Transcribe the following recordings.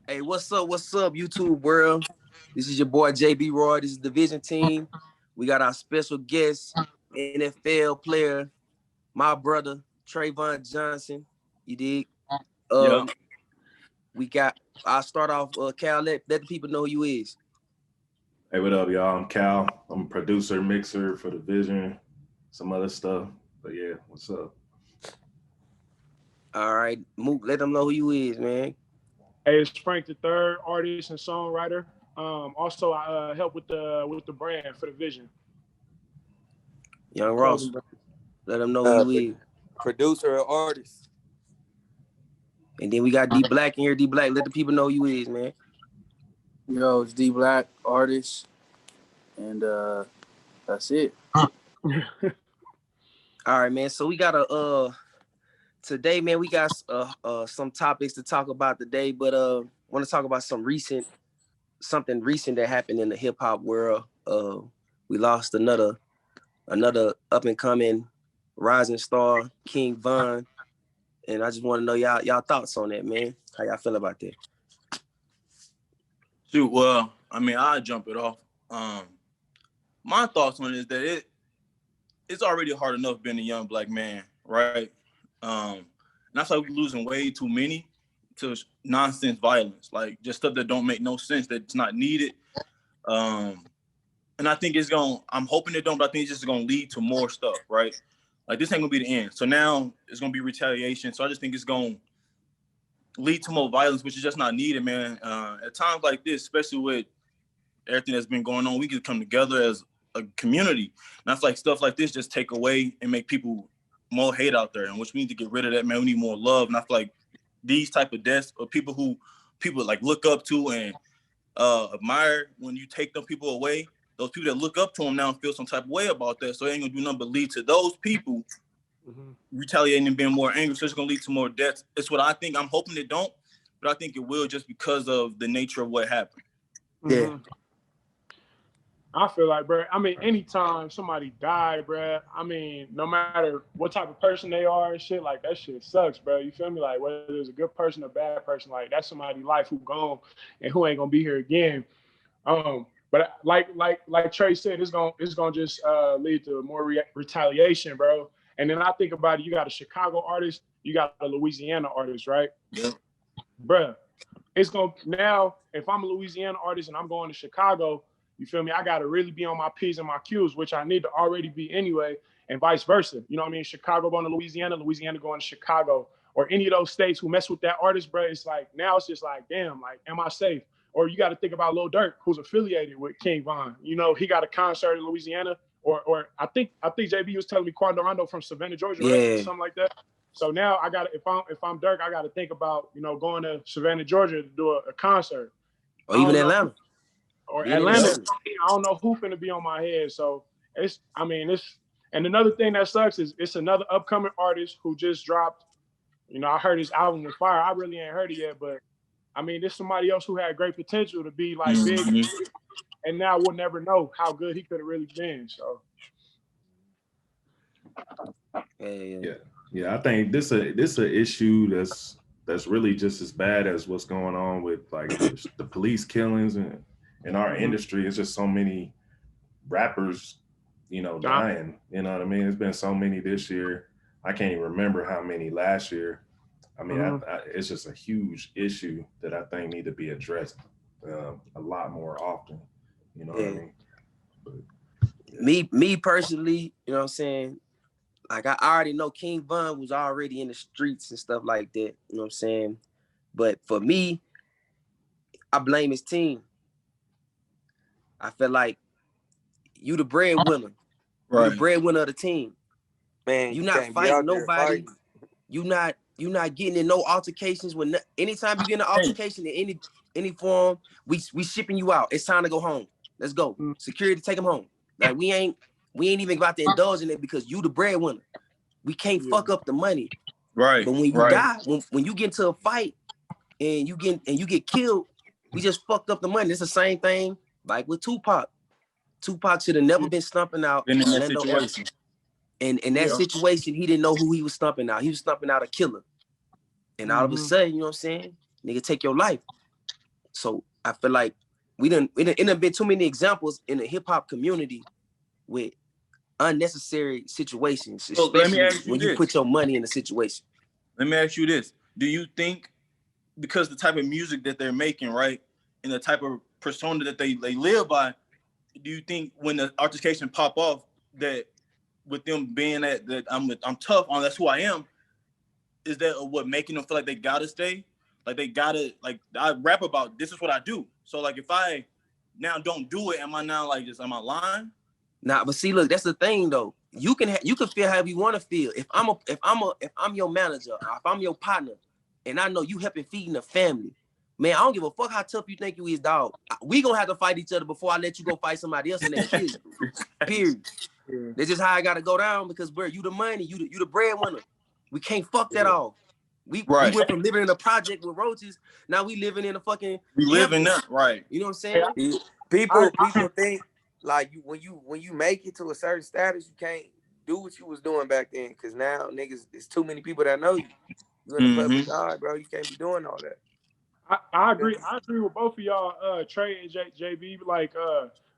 Hey, what's up? What's up, YouTube world? This is your boy JB Roy. This is Division Team. We got our special guest, NFL player, my brother, Trayvon Johnson. You dig? Yeah. We got. I'll start off. Cal, let the people know who you is. Hey, what up, y'all? I'm Cal. I'm a producer, mixer for Division, some other stuff. But yeah, what's up? All right, Mook, let them know who you is, man. Hey, it's Frank the Third, artist and songwriter. Also, I help with the brand for the Vision. Young Ross, let them know who you is. Producer and artist. And then we got D Black in here. D Black, let the people know who you is, man. Yo, it's D Black, artist, and that's it. All right, man. So we got today, man, we got some topics to talk about today, but want to talk about something recent that happened in the hip hop world. We lost another up and coming rising star, King Von, and I just want to know y'all thoughts on that, man. How y'all feel about that? Shoot, well, I mean, I'll jump it off. My thoughts on it is that it's already hard enough being a young black man, right? And that's why we're losing way too many to nonsense violence, like just stuff that don't make no sense, that's not needed. And I think I'm hoping it don't, but I think it's just gonna lead to more stuff, right? Like this ain't gonna be the end. So now it's gonna be retaliation. So I just think it's gonna lead to more violence, which is just not needed, man. At times like this, especially with everything that's been going on, we can come together as a community. And that's like stuff like this just take away and make people more hate out there, and which we need to get rid of that, man. We need more love. And I feel like these type of deaths of people who people like look up to and admire, when you take them people away, those people that look up to them now feel some type of way about that. So it ain't gonna do nothing but lead to those people retaliating and being more angry. So it's gonna lead to more deaths. It's what I think. I'm hoping it don't, but I think it will, just because of the nature of what happened. Yeah. I feel like, bro, I mean, anytime somebody die, bro, I mean, no matter what type of person they are and shit, like, that shit sucks, bro. You feel me? Like, whether it's a good person or bad person, like, that's somebody's life who gone and who ain't gonna be here again. But like Trey said, it's gonna just lead to more retaliation, bro. And then I think about it, you got a Chicago artist, you got a Louisiana artist, right? Yeah. Bro, it's gonna, now, if I'm a Louisiana artist and I'm going to Chicago, you feel me? I got to really be on my P's and my Q's, which I need to already be anyway, and vice versa. You know what I mean? Chicago going to Louisiana, Louisiana going to Chicago, or any of those states who mess with that artist, bro. It's like, now it's just like, damn, like, am I safe? Or you got to think about Lil Durk, who's affiliated with King Von. You know, he got a concert in Louisiana, or I think JB was telling me Quando Rondo from Savannah, Georgia, right? Something like that. So now I got to, if I'm Durk, I got to think about, you know, going to Savannah, Georgia to do a concert. Or even Atlanta. Or Atlanta, I don't know who's finna be on my head. So and another thing that sucks is it's another upcoming artist who just dropped, you know, I heard his album was fire. I really ain't heard it yet, but I mean, there's somebody else who had great potential to be like big, and now we'll never know how good he could have really been. So Yeah. I think this a issue that's really just as bad as what's going on with like the police killings and in our industry. It's just so many rappers, you know, dying. You know what I mean? There's been so many this year. I can't even remember how many last year. I mean, it's just a huge issue that I think need to be addressed a lot more often. You know what I mean? But, me personally, you know what I'm saying? Like, I already know King Von was already in the streets and stuff like that. You know what I'm saying? But for me, I blame his team. I feel like you the breadwinner. Right. You the breadwinner of the team. Man, you not fighting nobody. You not getting in no altercations with anytime you get in an altercation in any form, we shipping you out. It's time to go home. Let's go. Security, take them home. Like, we ain't even about to indulge in it because you the breadwinner. We can't fuck up the money. Right. But when you die, when you get into a fight and you get killed, we just fucked up the money. It's the same thing like with Tupac. Tupac should have never been stumping out. In that situation. And in that situation, he didn't know who he was stumping out. He was stumping out a killer. And all of a sudden, you know what I'm saying? Nigga, take your life. So I feel like it done been too many examples in the hip hop community with unnecessary situations, So let me especially ask you when you this. put your money in a situation. Let me ask you this. Do you think because the type of music that they're making, right, and the type of persona that they live by, do you think when the altercation pop off that with them being that I'm tough on that's who I am, is that what making them feel like they gotta stay? Like they gotta like I rap about this is what I do. So like if I now don't do it, am I now like just am I lying? Nah, but see, look, that's the thing though. You can feel however you want to feel. If I'm your manager, or if I'm your partner, and I know you helping feeding the family, man, I don't give a fuck how tough you think you is, dog. We gonna have to fight each other before I let you go fight somebody else and they kill you. Period. Yeah. That's just how I gotta go down because bro, you the money, you the breadwinner. We can't fuck that off. We Right. went from living in a project with roaches, now we living in a fucking We live in campus. that, right? You know what I'm Hey, saying? People think like when you make it to a certain status, you can't do what you was doing back then. Cause now niggas, it's too many people that know you. You in the public eye, bro. You can't be doing all that. I agree. I agree with both of y'all, Trey and JB. Like,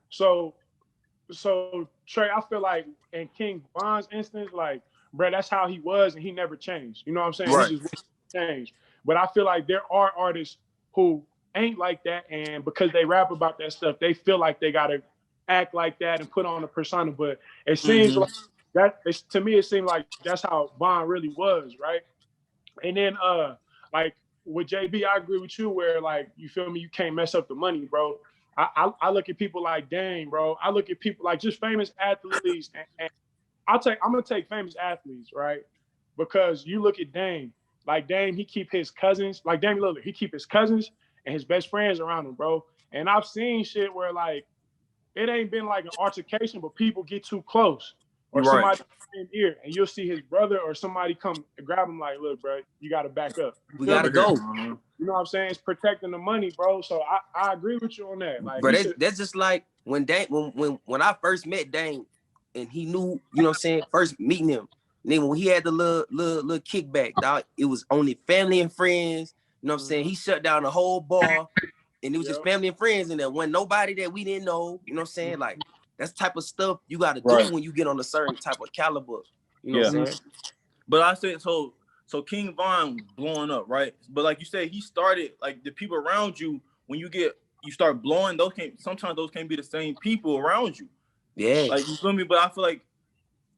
so Trey, I feel like in King Von's instance, like, bro, that's how he was, and he never changed. You know what I'm saying? Right. He just changed. But I feel like there are artists who ain't like that, and because they rap about that stuff, they feel like they gotta act like that and put on a persona. But it seems like that. To me, it seemed like that's how Von really was, right? And then like with JB, I agree with you where like you feel me, you can't mess up the money, bro. I look at people like Dame, bro. I look at people like just famous athletes, and I'm gonna take famous athletes, right? Because you look at Dame, like Dame, he keep his cousins, like Dame Lillard, he keep his cousins and his best friends around him, bro. And I've seen shit where like it ain't been like an altercation, but people get too close or You're right. somebody in ear, and you'll see his brother or somebody come and grab him like, look, bro, you got to back up. We gotta go. You know what I'm saying? It's protecting the money, bro. So I agree with you on that. Like, But that's just like when I first met Dane and he knew, you know what I'm saying, first meeting him. Then when he had the little kickback, dog, it was only family and friends. You know what I'm saying? He shut down the whole bar and it was just family and friends in there. Wasn't nobody that we didn't know. You know what I'm saying? Like that's the type of stuff you gotta do when you get on a certain type of caliber. You know what I'm saying? But I said so King Von blowing up, right? But like you said, he started like the people around you when you start blowing, sometimes those can't be the same people around you. Yeah. Like you feel me? But I feel like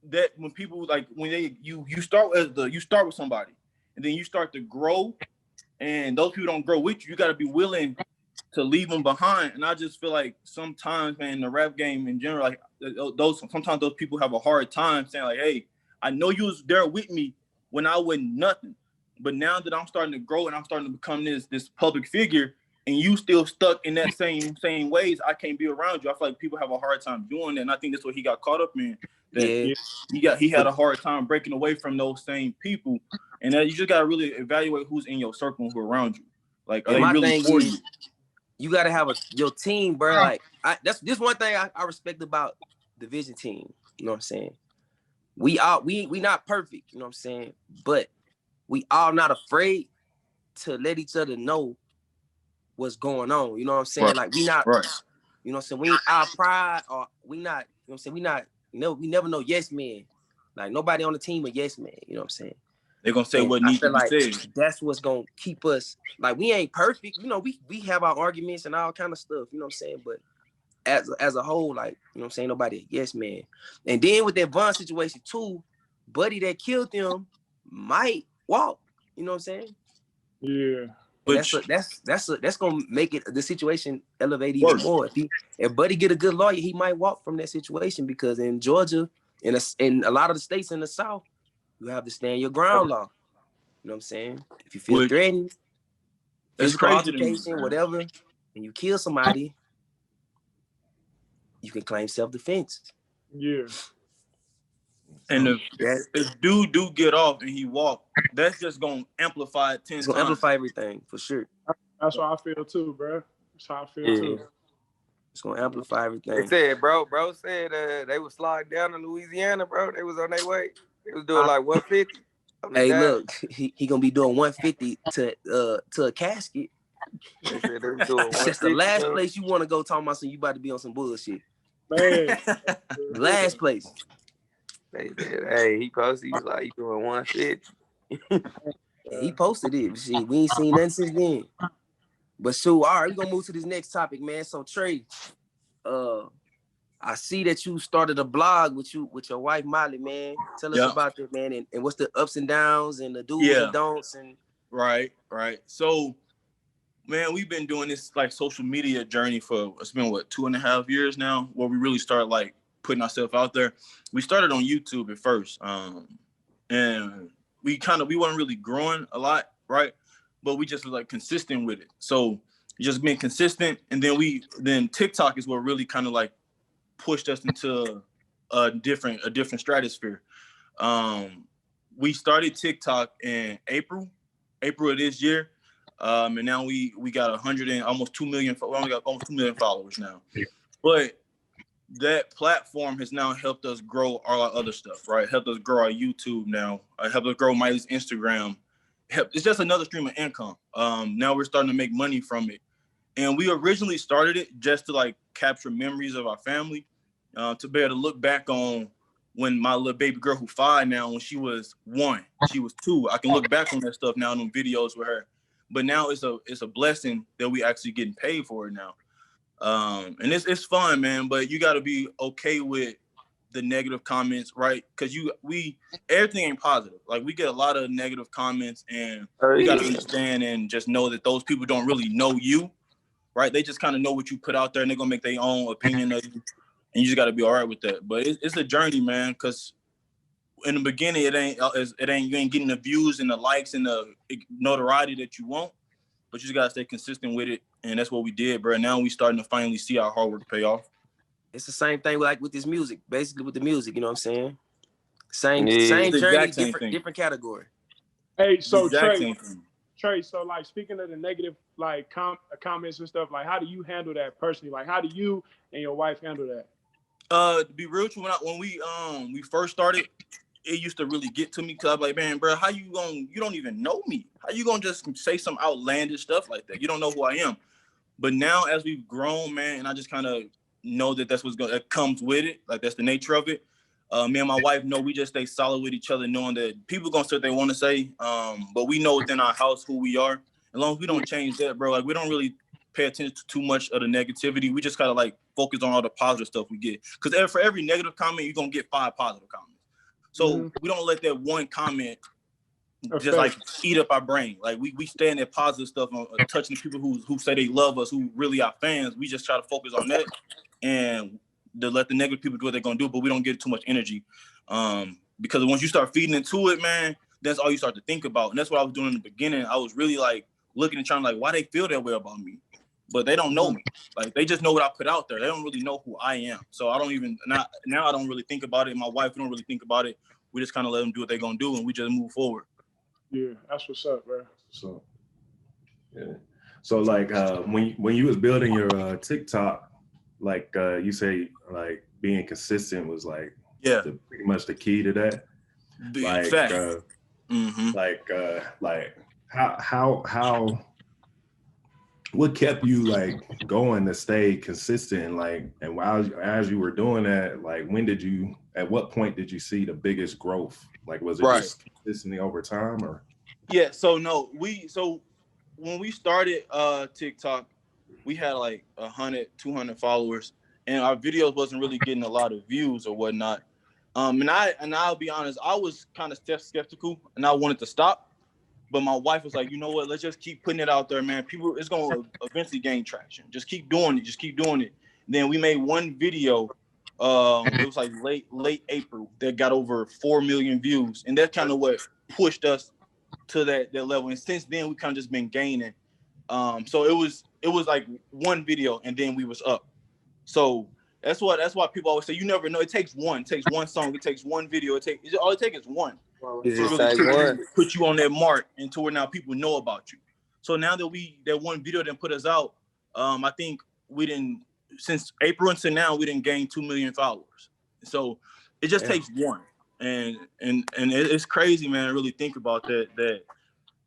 that when people like when you start with somebody and then you start to grow and those people don't grow with you, you gotta be willing to leave them behind. And I just feel like sometimes, man, the rap game in general, like sometimes those people have a hard time saying like, hey, I know you was there with me when I wasn't nothing. But now that I'm starting to grow and I'm starting to become this public figure and you still stuck in that same ways, I can't be around you. I feel like people have a hard time doing that. And I think that's what he got caught up in. That he had a hard time breaking away from those same people. And that you just gotta really evaluate who's in your circle and who around you. Like, are they really for you? You gotta have your team, bro. Like that's this one thing I respect about the Vision team. You know what I'm saying? We not perfect, you know what I'm saying? But we all not afraid to let each other know what's going on. You know what I'm saying? Like we not, you know what I'm saying? We ain't our pride or we not, you know what I'm saying? We never know yes man. Like nobody on the team a yes man, you know what I'm saying? They're gonna say what needs to be said. That's what's gonna keep us, like we ain't perfect. You know, we have our arguments and all kind of stuff, you know what I'm saying? But as a whole, like, you know what I'm saying, nobody a yes man. And then with that Von situation too, buddy that killed them might walk, you know what I'm saying? Yeah. And that's gonna make it the situation elevate even more. If Buddy get a good lawyer, he might walk from that situation because in Georgia, in a lot of the states in the South, you have to stand your ground law. You know what I'm saying? If you feel threatened, physical altercation, whatever, and you kill somebody, you can claim self-defense. Yeah. And if dude do get off and he walk, that's just gonna amplify it 10 times. It's gonna amplify everything for sure. That's how I feel too, bro. That's how I feel too. It's gonna amplify everything. They said, bro said they was sliding down in Louisiana, bro. They was on their way. They was doing like 150. Hey, look, he gonna be doing 150 to a casket. They said they was doing That's the 150. last place you want to go talking about some you about to be on some bullshit. Man. Last place. They said, hey, he posted, he was like, he doing 150. And he posted it. Shit, we ain't seen nothing since then. But so, all right, we're gonna move to this next topic, man. So Trey, I see that you started a blog with your wife Molly, man. Tell us about that, man, and what's the ups and downs and the do's and don'ts and right. So, man, we've been doing this like social media journey for it's been what 2.5 years now, where we really start like putting ourselves out there. We started on YouTube at first, and we weren't really growing a lot, right? But we just was like consistent with it. So just being consistent, and then TikTok is what really kind of like pushed us into a different stratosphere. We started TikTok in April of this year, and now we got 100 and almost 2 million. We only got almost 2 million followers now, but that platform has now helped us grow all our other stuff, right? Helped us grow our YouTube now. Helped us grow Miley's Instagram. It's just another stream of income. Now we're starting to make money from it. And we originally started it just to like capture memories of our family, to be able to look back on when my little baby girl who's 5 now, when she was 1, she was 2. I can look back on that stuff now in them videos with her. But now it's a blessing that we actually getting paid for it now. And it's fun, man, but you got to be okay with the negative comments, right? Because everything ain't positive. Like we get a lot of negative comments, and you got to understand and just know that those people don't really know you, right? They just kind of know what you put out there, and they're gonna make their own opinion of you, and you just got to be all right with that. But it's a journey, man, because in the beginning you ain't getting the views and the likes and the notoriety that you want, but you just gotta stay consistent with it, and that's what we did, bro. Now we starting to finally see our hard work pay off. it's the same thing like with this music, basically with the music, you know what I'm saying? Same journey, different category. Hey, so Trey, so like speaking of the negative like comments and stuff, like how do you handle that personally? Like how do you and your wife handle that? To be real true, when we first started, it used to really get to me because I'm like, man, bro, how you don't even know me. How you gonna just say some outlandish stuff like that? You don't know who I am. But now as we've grown, man, and I just kind of know that that comes with it. Like that's the nature of it. Me and my wife know we just stay solid with each other, knowing that people gonna say what they want to say. But we know within our house who we are. As long as we don't change that, bro, like we don't really pay attention to too much of the negativity. We just kind of like focus on all the positive stuff we get. Because for every negative comment, you're gonna get 5 positive comments. So we don't let that one comment just like eat up our brain. Like we stay in that positive stuff, on touching people who say they love us, who really are fans. We just try to focus on that and to let the negative people do what they're gonna do, but we don't get too much energy. Because once you start feeding into it, man, that's all you start to think about. And that's what I was doing in the beginning. I was really like looking and trying like why they feel that way about me. But they don't know me. Like they just know what I put out there. They don't really know who I am. So I don't even now I don't really think about it. My wife, we don't really think about it. We just kind of let them do what they're gonna do, and we just move forward. Yeah, that's what's up, bro. So, yeah. So like when you was building your TikTok, like you say, like being consistent was like pretty much the key to that. Like like how what kept you like going to stay consistent, like, and as you were doing that, like at what point did you see the biggest growth? Like was it just consistently over time or? Yeah, so when we started TikTok, we had like 100, 200 followers, and our videos wasn't really getting a lot of views or whatnot. And I'll be honest, I was kind of skeptical, and I wanted to stop. But my wife was like, you know what? Let's just keep putting it out there, man. People, it's gonna eventually gain traction. Just keep doing it. Just keep doing it. Then we made one video. It was like late April that got over 4 million views, and that's kind of what pushed us to that level. And since then, we kind of just been gaining. So it was like one video, and then we was up. So that's why people always say you never know. It takes one song, it takes one video. All it takes is one. Really put you on that mark, and to where now people know about you. So now that one video didn't put us out, I think we didn't, since April until now, we didn't gain 2 million followers. So it just takes one, and it's crazy, man. I really think about that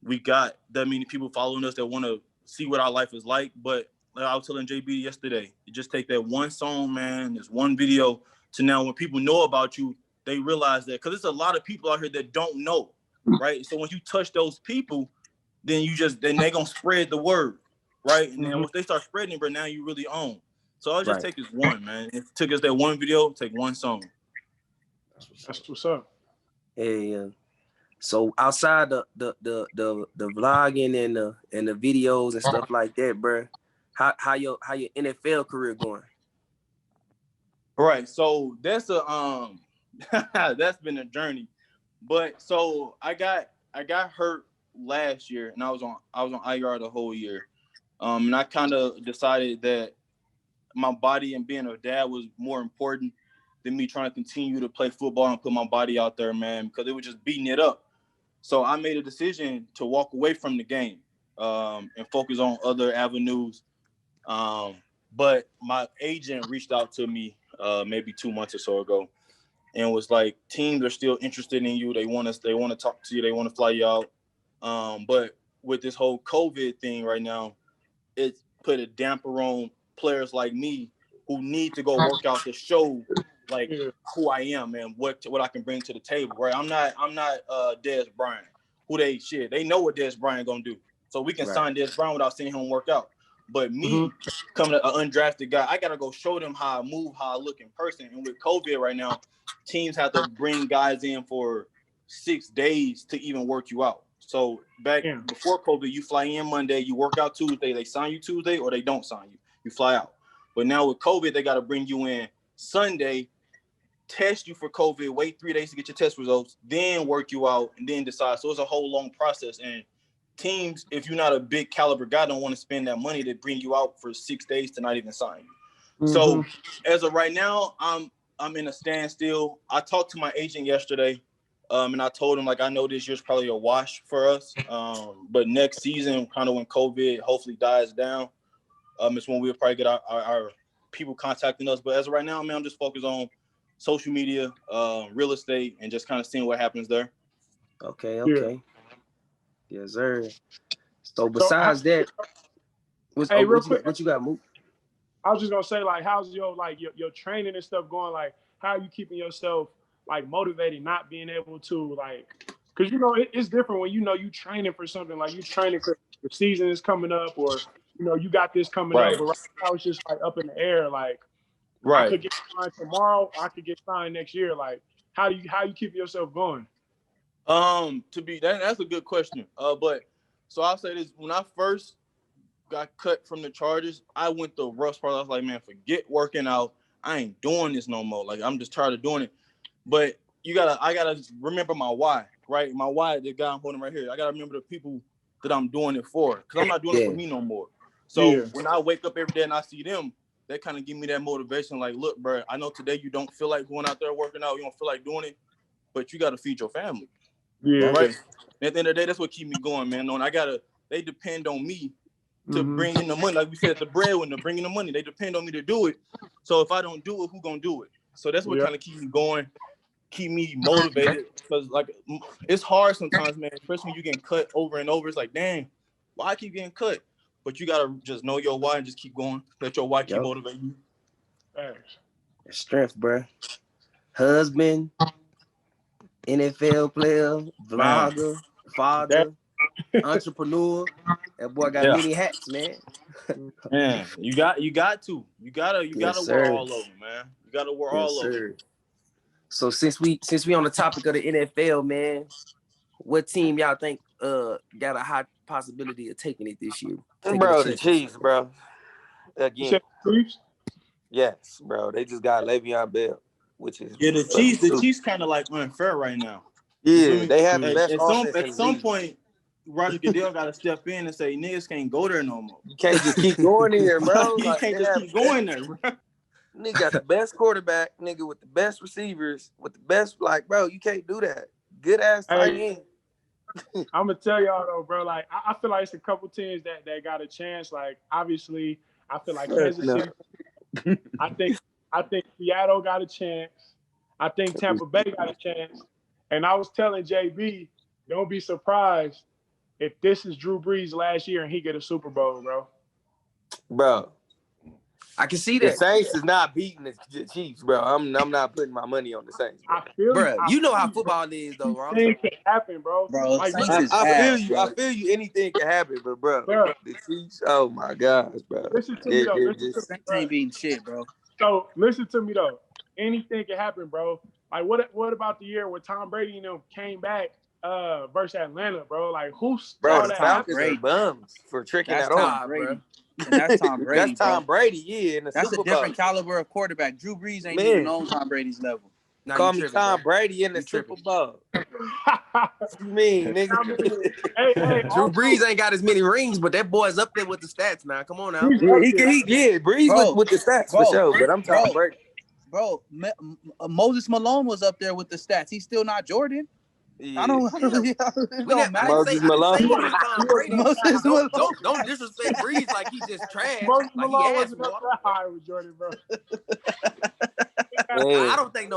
we got that many people following us that want to see what our life is like. But like I was telling JB yesterday, you just take that one song, man, this one video to now when people know about you, they realize that because there's a lot of people out here that don't know, right? So when you touch those people, then they gonna spread the word, right? And then once they start spreading it, but now you really own. So I'll just take this one, man. It took us that one video, take one song. That's what's up. Yeah. So outside the vlogging and the videos and stuff like that, bro, how your NFL career going? Right. So that's a that's been a journey. But so I got hurt last year and I was on IR the whole year. And I kind of decided that my body and being a dad was more important than me trying to continue to play football and put my body out there, man, because it was just beating it up. So I made a decision to walk away from the game and focus on other avenues. But my agent reached out to me maybe 2 months or so ago and was like, teams are still interested in you. They want to talk to you. They want to fly you out. But with this whole COVID thing right now, it's put a damper on players like me who need to go work out to show like who I am and what I can bring to the table. Right? I'm not Dez Bryant. They know what Dez Bryant gonna do. So we can sign Dez Bryant without seeing him work out. But me coming an undrafted guy, I gotta go show them how I move, how I look in person. And with COVID right now, teams have to bring guys in for 6 days to even work you out. So back before COVID, you fly in Monday, you work out Tuesday, they sign you Tuesday or they don't sign you. You fly out. But now with COVID, they got to bring you in Sunday, test you for COVID, wait 3 days to get your test results, then work you out, and then decide. So it's a whole long process. And teams, if you're not a big caliber guy, don't want to spend that money to bring you out for 6 days to not even sign you. So as of right now, I'm in a standstill. I talked to my agent yesterday. And I told him, like, I know this year's probably a wash for us. But next season, kind of when COVID hopefully dies down, it's when we'll probably get our people contacting us. But as of right now, man, I'm just focused on social media, real estate, and just kind of seeing what happens there. Okay. Yes, sir. So besides that, what you got, Mook? I was just gonna say, like, how's your training and stuff going? Like, how are you keeping yourself like motivated, not being able to like, because it's different when you training for something, like you training for the season is coming up, or you got this coming up, but right now it's just like up in the air. Like, I could get signed tomorrow, I could get signed next year. Like, how you keep yourself going? That's a good question. But so I'll say this: when I first got cut from the Chargers, I went the rough part. I was like, man, forget working out. I ain't doing this no more. Like, I'm just tired of doing it. But I gotta remember my why, right? My why, the guy I'm holding right here. I gotta remember the people that I'm doing it for, because I'm not doing it for me no more. So when I wake up every day and I see them, they kind of give me that motivation. Like, look, bro, I know today you don't feel like going out there working out, you don't feel like doing it, but you got to feed your family. Right? And at the end of the day, that's what keep me going, man. And they depend on me to bring in the money. Like we said, the breadwinner, bringing the money. They depend on me to do it. So if I don't do it, who gonna do it? So that's what kind of keep me going, keep me motivated. Because like it's hard sometimes, man, especially when you getting cut over and over. It's like, dang, why I keep getting cut? But you gotta just know your why and just keep going. Let your why keep motivating you. Thanks. Strength, bro. Husband, NFL player, vlogger, father, entrepreneur. That boy got many hats, man. Man, you gotta wear all of them, man. You gotta wear all of them. So since we on the topic of the NFL, man, what team y'all think got a high possibility of taking it this year? Bro, the Chiefs, bro. Again. Chiefs? Yes, bro. They just got Le'Veon Bell, which is the Chiefs kind of like unfair right now. Yeah, they have the best offense at some point. Roger Goodell got to step in and say, niggas can't go there no more. You can't just keep going there, bro. You can't just keep going there, bro. Nigga got the best quarterback, nigga, with the best receivers, with the best, like, bro, you can't do that. Good ass tight end. I'm gonna tell y'all though, bro. Like, I feel like it's a couple teams that got a chance. Like, obviously, I feel like Kansas City. I think Seattle got a chance. I think Tampa Bay got a chance. And I was telling JB, don't be surprised if this is Drew Brees last year and he get a Super Bowl, bro. Bro, I can see the that. Saints is not beating the Chiefs, bro. I'm not putting my money on the Saints, bro. I feel Bruh, you know how bro. football is though, Ross. Anything can happen, bro. Bro, Like, Saints is I feel ass, you. bro. I feel you. Anything can happen, but bro, Bro. the Chiefs. Oh my gosh, bro. Listen to me though. Saints ain't beating shit, bro. So listen to me though. Anything can happen, bro. Like what about the year where Tom Brady and them came back versus Atlanta, bro? Like who Bro, saw the that Tom Falcons happen? are Brady. bums for tricking That's that off. Tom Brady. And that's Tom Brady, That's Tom bro. Brady, yeah, in the That's Super a different Bowl. caliber of quarterback. Drew Brees ain't Man. even on Tom Brady's level. Nah, Call you me tripping, Tom bro. Brady in the You Super tripping. Bowl. What you mean, nigga? hey, Drew also, Brees ain't got as many rings, but that boy's up there with the stats now. Come on now. he's Yeah, up he there. can. Yeah, Breeze Bro, with the stats for bro, sure. But I'm Tom bro. Brady. Bro, Moses Malone was up there with the stats. He's still not Jordan. Yeah. I don't it don't matter. Moses I didn't say he Malone. was Tom Brady. Moses Malone. Don't disrespect Breeze like he just trash, Moses like he Malone ass wasn't up water. that high with Jordan, bro. Yeah. I don't think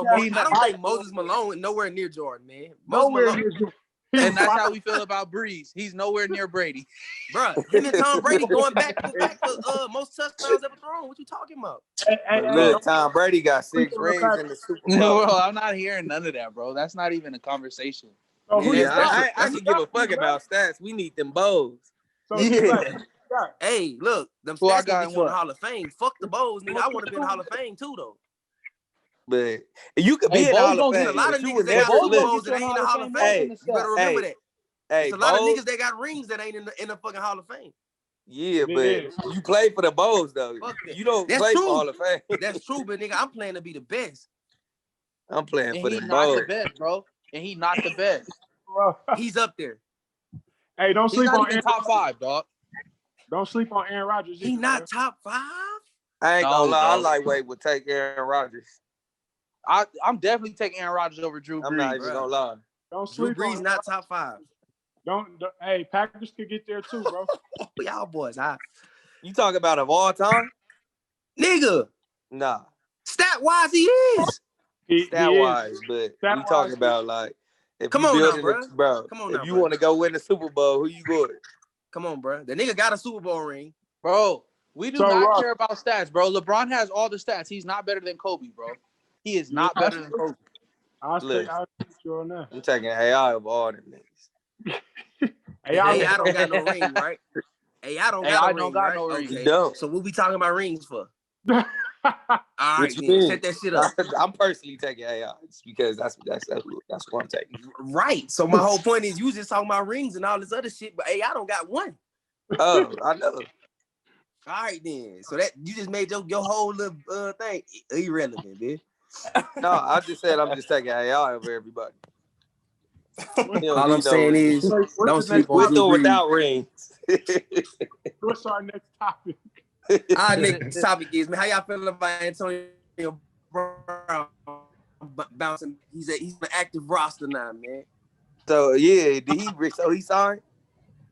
Moses Malone is nowhere near Jordan, man. Moses Nowhere Malone, near Jordan. And that's how we feel about Breeze. He's nowhere near Brady. bruh, him and Tom Brady going back to most touchdowns ever thrown. What you talking about? But look, Tom Brady got 6 rings in the Super Bowl. Bro, I'm not hearing none of that, bro. That's not even a conversation. So Man, who Yeah, you got? I can give a fuck about stats. We need them bows. So Yeah. Hey, look, them Who I stats got gonna in get you in what? the Hall of Fame. Fuck the Bowls, nigga. I want to be in the Hall of Fame too, though. But you could be Hey, in the Bowles Hall of gonna There's get a Fame, lot but of you niggas would that never got Super Bowles Bowls gonna that get you ain't in the Hall of more Fame. than the You better stats. remember that. Hey, There's a lot of Bowles, niggas that got rings that ain't in the fucking Hall of Fame. yeah, Yeah. but you play for the Bows though. Fuck that. You don't That's play true. for Hall of Fame. That's true, but nigga, I'm playing to be the best. I'm playing And for he the not Bows. the best, bro. And he not the best. He's up there. Hey, don't He's sleep not on even Aaron. top 5, dog. Don't sleep on Aaron Rodgers. He either, not bro. top 5. I ain't gonna No, lie, I bro. lightweight would take Aaron Rodgers. I'm definitely taking Aaron Rodgers over Drew Brees. I'm not even Bruh. gonna lie. Don't Drew sleep Brees on. not top 5. Don't. Hey, Packers could get there too, bro. Y'all boys, You talk about of all time? nigga. Nah, Stat wise, he is. stat He wise, is. but Stat we talking wise, about like if Come you on now, building bro. it, bro. Come on If now, you bro. want to go win the Super Bowl, who you going? Come on, bro. The nigga got a Super Bowl ring. Bro, we do So, not Ross- care about stats, bro. LeBron has all the stats. He's not better than Kobe, bro. He is not Yeah, better than Kobe. I'll Look. take you on that. I'm taking AI of all them niggas. Hey, y'all Hey, I don't got no ring, right? Hey, I don't Hey, got I no don't ring, got right? no ring. You Okay. don't. So what we talking about rings for? got. All What right, you then. mean? Set that shit up. I'm personally taking AI just because that's what I'm taking. Right. So my whole point is you just talking about rings and all this other shit, but hey, I don't got one. Oh, I know. All right, then. So that you just made your whole little thing irrelevant, bitch. No, I just said I'm just taking AI over everybody. You don't All need I'm saying rings. is What's don't the sleep next on With Drew or Brees. without rings. What's our next topic? Our next topic is, man, how y'all feeling about Antonio Brown bouncing? He's an active roster now, man. So yeah, he signed?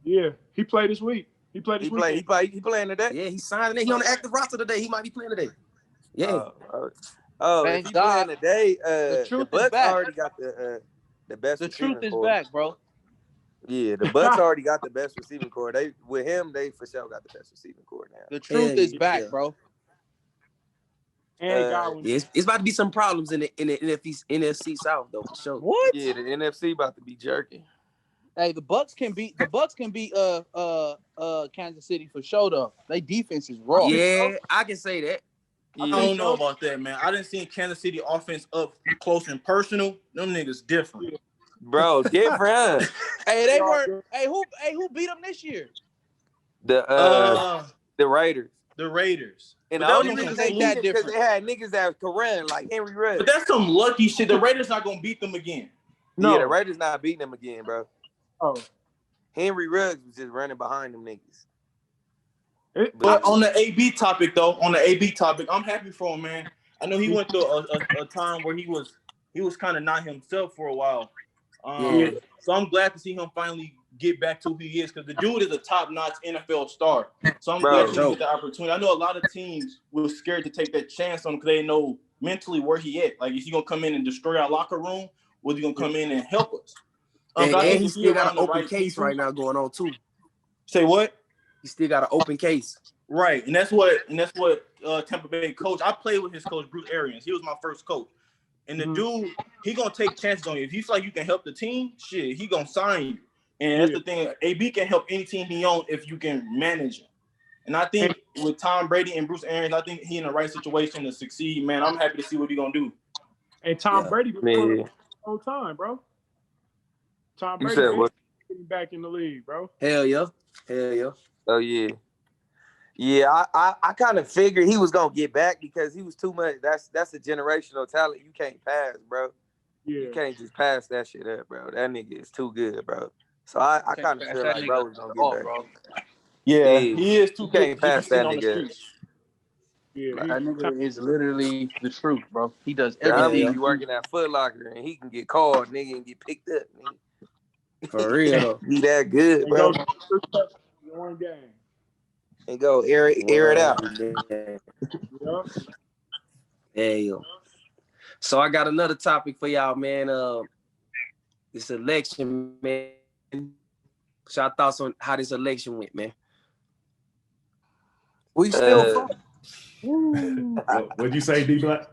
Yeah, he played this week. He played this He weekend. playing today? Yeah, he's signed today. He on the active roster today. He might be playing today. Yeah. Oh, Thank if he God. playing today, The the truth is Bucks back. already got the best The receiving truth is core. back, bro. Yeah, the Bucks already got the best receiving core. They for sure got the best receiving core now. The truth Yeah, is back, yeah. bro. And Godwin. Yeah, it's about to be some problems in the NFC South though, for sure. What? Yeah, the NFC about to be jerking. Hey, the Bucks can beat Kansas City for sure though. They defense is raw. Yeah, I can say that. I Yeah. don't know about that, man. I didn't see Kansas City offense up close and personal. Them niggas different. Bro, different. Hey, they were. Hey, who beat them this year? The Raiders. The Raiders. And But the that only was reason some they fluke. beat it because they had niggas that could run like Henry Ruggs. But that's some lucky shit. The Raiders not gonna beat them again. No. Yeah, the Raiders not beating them again, bro. Oh. Henry Ruggs was just running behind them niggas. But on the AB topic, I'm happy for him, man. I know he went through a time where he was kind of not himself for a while. So I'm glad to see him finally get back to who he is because the dude is a top-notch NFL star. So I'm glad to get the opportunity. I know a lot of teams were scared to take that chance on him because they know mentally where he at. Like, is he gonna come in and destroy our locker room, or is he gonna come in and help us? And, But I think he if he still got an around the open right case people, right now going on too. say what? He still got an open case. Right, and that's what Tampa Bay coach. I played with his coach Bruce Arians. He was my first coach, and the dude he gonna take chances on you. If you feel like you can help the team, shit, he gonna sign you. And that's the thing. AB can help any team he on if you can manage him. And I think with Tom Brady and Bruce Arians, I think he in the right situation to succeed. Man, I'm happy to see what he gonna do. And Tom Brady been doing it the whole time, bro. Tom Brady been getting back in the league, bro. Hell yeah. Oh yeah. Yeah, I kind of figured he was gonna get back because he was too much. That's a generational talent you can't pass, bro. Yeah. You can't just pass that shit up, bro. That nigga is too good, bro. So I kind of feel like bro was gonna get back. Bro. Yeah, he is too You good can't to pass be that seen on the nigga. streets. Yeah, That nigga is literally the truth, bro. He does I everything. mean, you working at Foot Locker and he can get called, nigga, and get picked up, nigga. For real though. He that good, And bro. go one game. And go air it out. Yeah. Hey, so I got another topic for y'all, man. This election, man. So y'all thoughts on how this election went, man? We still fuck. What'd you say, D Black?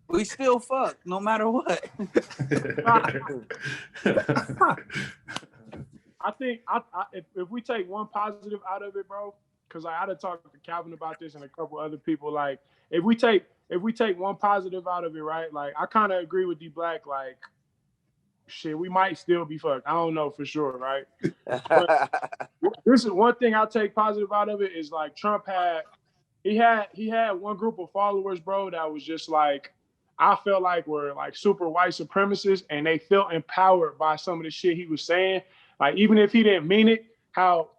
We still fuck, no matter what. I think if we take one positive out of it, bro, because I had to talk to Calvin about this and a couple other people. Like, if we take one positive out of it, right? Like, I kind of agree with D Black. Like, shit, we might still be fucked. I don't know for sure, right? But this is one thing I'll take positive out of it is like Trump had one group of followers, bro, that was just like, I felt like were like super white supremacists, and they felt empowered by some of the shit he was saying. Like, even if he didn't mean it, how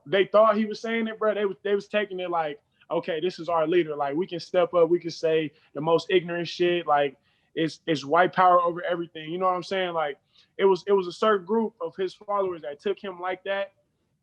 they thought he was saying it, bro, they was taking it like, okay, this is our leader. Like, we can step up, we can say the most ignorant shit. Like, it's white power over everything. You know what I'm saying? Like, it was a certain group of his followers that took him like that.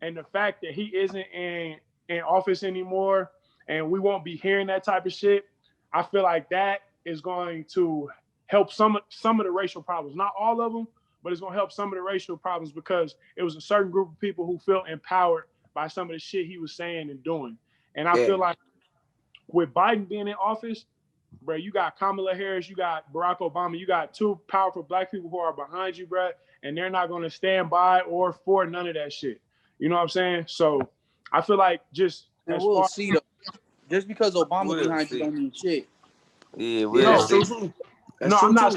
And the fact that he isn't in office anymore and we won't be hearing that type of shit, I feel like that is going to help some of the racial problems. Not all of them, but it's going to help some of the racial problems because it was a certain group of people who felt empowered by some of the shit he was saying and doing. And I feel like with Biden being in office, bro, you got Kamala Harris, you got Barack Obama, you got two powerful black people who are behind you, bro, and they're not going to stand by or for none of that shit. You know what I'm saying? So I feel like just and we'll see though. Just because Obama behind you don't mean shit. Yeah, we'll see. I'm not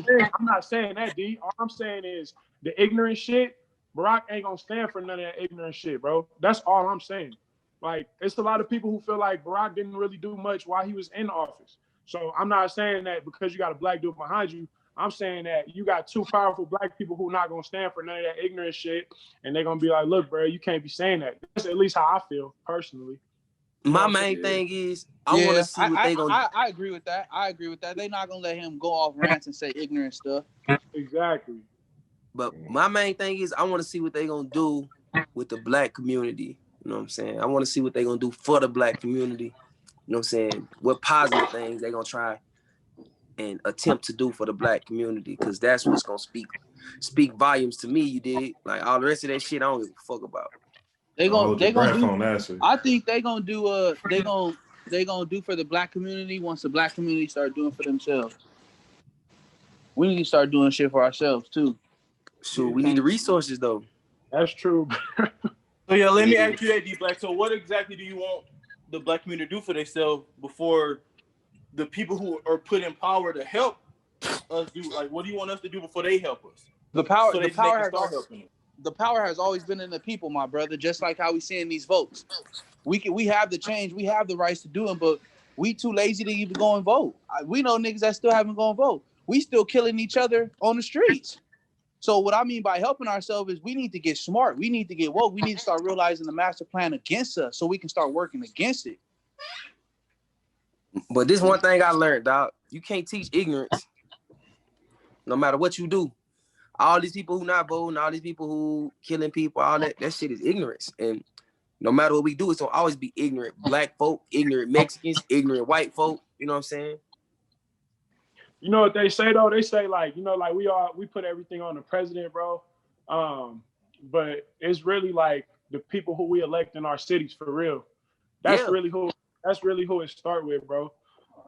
saying that, D. All I'm saying is the ignorant shit, Barack ain't gonna stand for none of that ignorant shit, bro. That's all I'm saying. Like, it's a lot of people who feel like Barack didn't really do much while he was in office. So I'm not saying that because you got a black dude behind you. I'm saying that you got two powerful black people who not gonna stand for none of that ignorant shit, and they're gonna be like, "Look, bro, you can't be saying that." That's at least how I feel personally. My main thing is I want to see what they gonna. I agree with that. They're not gonna let him go off rants and say ignorant stuff. Exactly. But my main thing is I want to see what they gonna do with the black community. You know what I'm saying? I want to see what they gonna do for the black community. You know what I'm saying? What positive things they gonna try and attempt to do for the black community, because that's what's gonna speak volumes to me. You did like all the rest of that shit I don't give a fuck about. They gonna do. On that I think they gonna do they gonna do for the black community once the black community start doing for themselves. We need to start doing shit for ourselves too. So we need the resources though. That's true. So yeah, let me ask you that, D Black. So what exactly do you want the black community to do for themselves before the people who are put in power to help us do? Like, what do you want us to do before they help us? The power has always been in the people, my brother. Just like how we see in these votes, we have the change, we have the rights to do them, but we too lazy to even go and vote. We know niggas that still haven't gone vote. We still killing each other on the streets. So what I mean by helping ourselves is we need to get smart. We need to get woke. We need to start realizing the master plan against us so we can start working against it. But this one thing I learned, dog. You can't teach ignorance no matter what you do. All these people who not voting, all these people who killing people, all that shit is ignorance. And no matter what we do, it's gonna always be ignorant black folk, ignorant Mexicans, ignorant white folk. You know what I'm saying? You know what they say though? They say like, you know, like we put everything on the president, bro. But it's really like the people who we elect in our cities for real. That's Yeah. really who it start with, bro.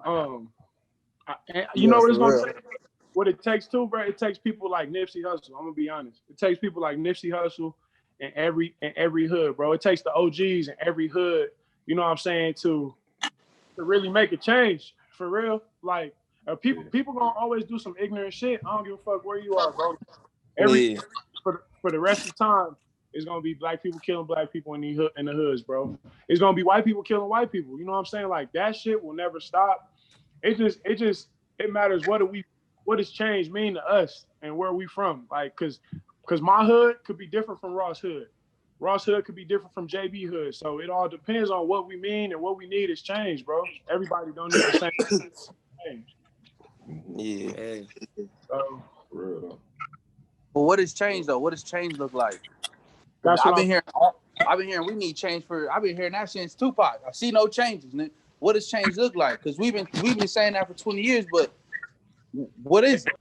And you know Yeah, what it's for gonna real. take? What it takes too, bro. It takes people like Nipsey Hussle. I'm gonna be honest. It takes people like Nipsey Hussle in every hood, bro. It takes the OGs in every hood. You know what I'm saying, to really make a change for real. Like people gonna always do some ignorant shit. I don't give a fuck where you are, bro. Yeah. For the rest of the time, it's gonna be black people killing black people in the hoods, bro. It's gonna be white people killing white people. You know what I'm saying? Like that shit will never stop. It matters what does change mean to us and where we from. Like cause my hood could be different from Ross hood. Ross hood could be different from JB hood. So it all depends on what we mean, and what we need is change, bro. Everybody don't need the same change. Yeah. Hey. So For real. But what has changed though? What does change look like? that's I've what been hearing we need change I've been hearing that since Tupac. I see no changes. What does change look like? Because we've been saying that for 20 years, but what is it?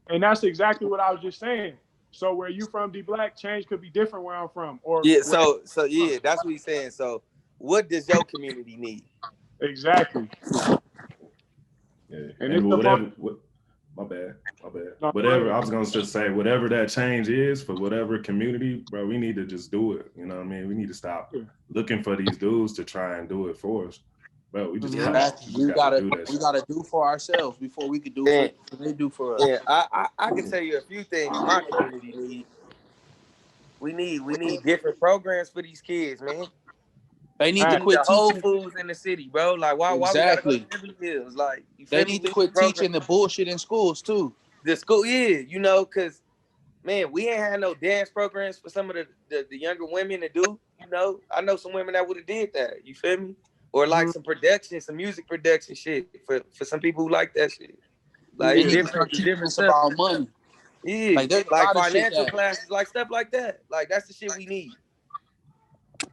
and that's exactly what I was just saying. So where you from, D Black, change could be different where I'm from. Or Yeah, so yeah, that's what he's saying. So what does your community need? exactly. Yeah. And And it's the whatever. My bad. No, Whatever, I was gonna just say, whatever that change is for whatever community, bro, we need to just do it. You know what I mean? We need to stop looking for these dudes to try and do it for us. Bro, we just Yeah. gotta do that we shit. gotta do for ourselves before we could do Yeah. what they do for us. Yeah, I can tell you a few things my community need. We need different programs for these kids, man. They need We to need quit the Whole teaching. Foods in the city, bro. Like why we gotta go to Exactly. Beverly Hills? Like you They feel me? need to We quit program- teaching the bullshit in schools too. the school, yeah, you know, cause man, we ain't had no dance programs for some of the younger women to do. You know, I know some women that would have did that. You feel me? Or like some production, some music production shit for some people who like that shit. Like They it's need to start different teaching us stuff. about money. Yeah, Like there's a like lot of shit financial that classes, like stuff like that. Like that's the shit we need.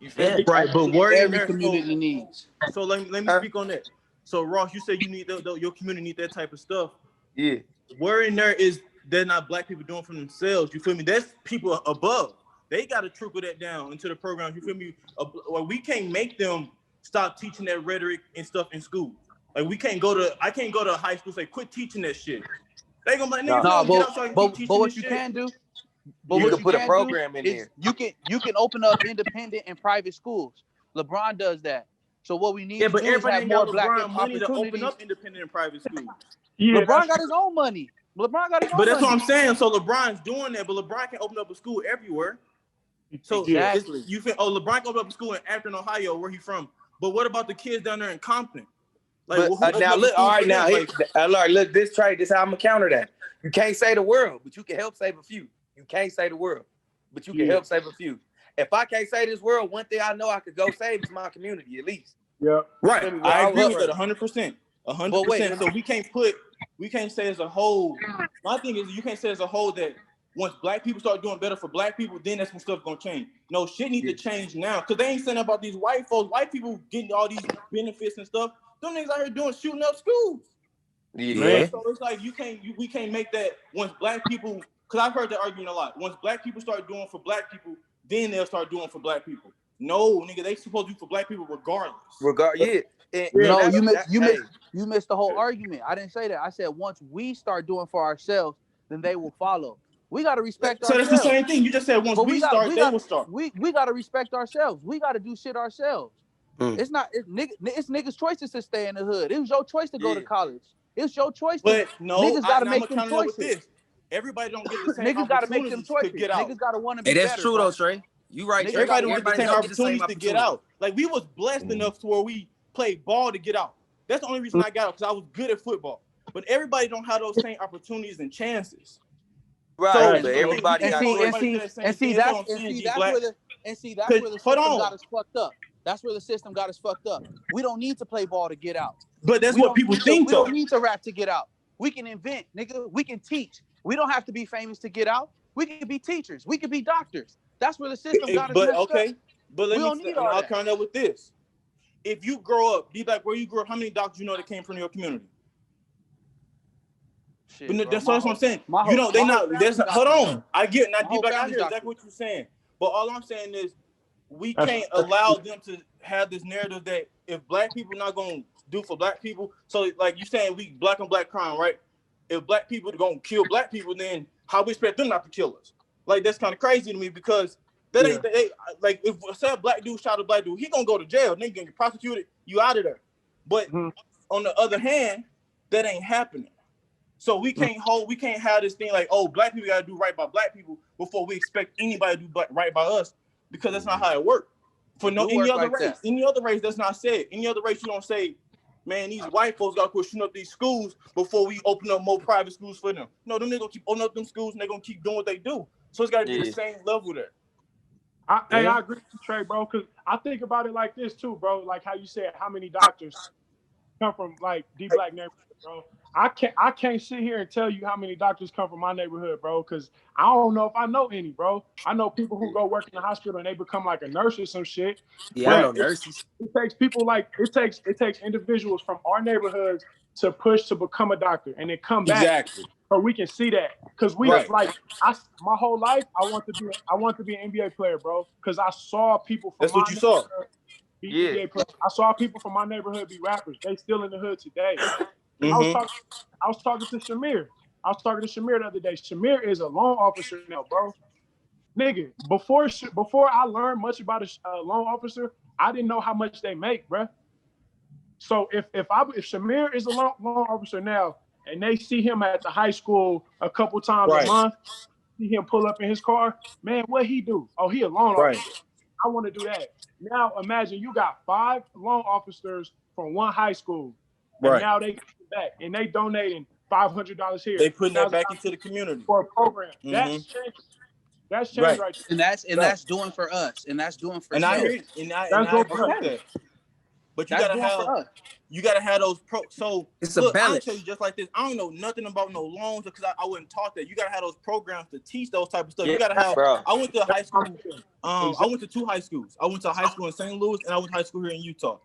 You feel Yeah. me? Right, but where in every there? community needs. So let me Huh? speak on that. So Ross, you say you need your community need that type of stuff. Yeah. Where in there is they're not black people doing for themselves? You feel me? That's people above. They got to trickle that down into the programs. You feel me? Or we can't make them stop teaching that rhetoric and stuff in school. Like I can't go to high school and say quit teaching that shit. They gonna be like, nigga, if you don't get out so I can keep teaching what this you shit. can do, You can put a program in there. You can open up independent and private schools. LeBron does that. So what we need Yeah, to but do is everybody have ain't more got black LeBron money to open opportunities. up independent and private schools. Yeah, LeBron got his own money. LeBron got his own But that's money. what I'm saying. So LeBron's doing that, but LeBron can open up a school everywhere. So Exactly. you think, oh, LeBron can open up a school in Akron, Ohio, where he from. But what about the kids down there in Compton? Like, But now look, all right, now look, this trade, this how I'm gonna counter that. You can't say the world, but you can help save a few. You can't say the world, but you can help save a few. If I can't save this world, one thing I know I could go save is my community at least. Yeah. Right. I agree with that 100%. 100%. So we can't say as a whole. My thing is you can't say as a whole that once black people start doing better for black people, then that's when stuff's gonna change. No, shit need to change now. Cause they ain't saying about these white folks, white people getting all these benefits and stuff. Them niggas out here shooting up schools. Yeah. So it's like we can't make that once black people, cause I've heard that argument a lot. Once black people start doing for black people, then they'll start doing for black people. No, nigga, they supposed to do for black people regardless. No, you missed the whole argument. I didn't say that. I said once we start doing for ourselves, then they will follow. We gotta respect ourselves. So that's the same thing. You just said once we start, they will start. We gotta respect ourselves. We gotta do shit ourselves. It's niggas' choices to stay in the hood. It was your choice to go to college. It's your choice. But no, niggas gotta make them choices. With this. Everybody don't get the same niggas gotta make them choices. To get out. Niggas gotta want to be better. Hey, that's better, true bro. though, Trey. You right. Everybody don't get the same opportunities to get out. Like we was blessed enough to where we played ball to get out. That's the only reason I got out, because I was good at football. But everybody don't have those same opportunities and chances. Right. So, but everybody got that's where the system got us fucked up. That's where the system got us fucked up. We don't need to play ball to get out. But that's what people think. We don't need to rap to get out. We can invent, nigga. We can teach. We don't have to be famous to get out. We can be teachers. We can be doctors. That's where the system got us messed up. But I'll count up with this. If you grow up, D-Black, where you grew up, how many doctors you know that came from your community? Shit, But no, bro, that's what I'm saying. my You whole- know, they my not. whole There's family's hold doctors. on. I get. Now, My whole D-Black, I family's hear doctors. exactly what you're saying. But all I'm saying is, we That's- can't allow them to have this narrative that if black people not gonna do for black people, so like you saying we black on black crime, right? If black people are gonna kill black people, then how we expect them not to kill us? Like that's kind of crazy to me because that ain't like if say a black dude shot a black dude, he gonna go to jail, nigga gonna get prosecuted, you out of there. But on the other hand, that ain't happening. So we can't have this thing like, oh, black people gotta do right by black people before we expect anybody to do right by us, because that's not how it works. For It no do any work other like race, that. any other race that's not said. Any other race you don't say, man, these white folks gotta quit shooting up these schools before we open up more private schools for them. No, them niggas gonna keep opening up them schools and they're gonna keep doing what they do. So it's gotta be the same level there. Hey, I agree with you, Trey, bro, because I think about it like this too, bro. Like how you said, how many doctors come from like D-Black neighborhood, bro. I can't sit here and tell you how many doctors come from my neighborhood, bro, because I don't know if I know any, bro. I know people who go work in the hospital and they become like a nurse or some shit. Yeah, I know nurses. It takes people like it takes individuals from our neighborhoods to push to become a doctor and then come back. Exactly. So we can see that, because we like my whole life I want to be an NBA player, bro, because I saw people from That's what you saw. be NBA players. I saw people from my neighborhood be rappers. They still in the hood today. I was talking to Shamir. I was talking to Shamir the other day. Shamir is a loan officer now, bro. Nigga, before I learned much about a loan officer, I didn't know how much they make, bro. So if Shamir is a loan officer now, and they see him at the high school a couple times a month, see him pull up in his car, man, what he do? Oh, he a loan officer. I want to do that. Now imagine you got 5 loan officers from one high school, and now they come back and they donating $500 here. They putting that back into the community for a program. That's change. That's change right there. And that's doing for us, and that's doing for. And I hear, and I agree with that. But you gotta have those So it's look, a balance. I'll tell you just like this. I don't know nothing about no loans because I wasn't taught that. You gotta have those programs to teach those type of stuff. You gotta have. Bro. I went to high school. I went to 2 high schools. I went to a high school in St. Louis, and I went to high school here in Utah.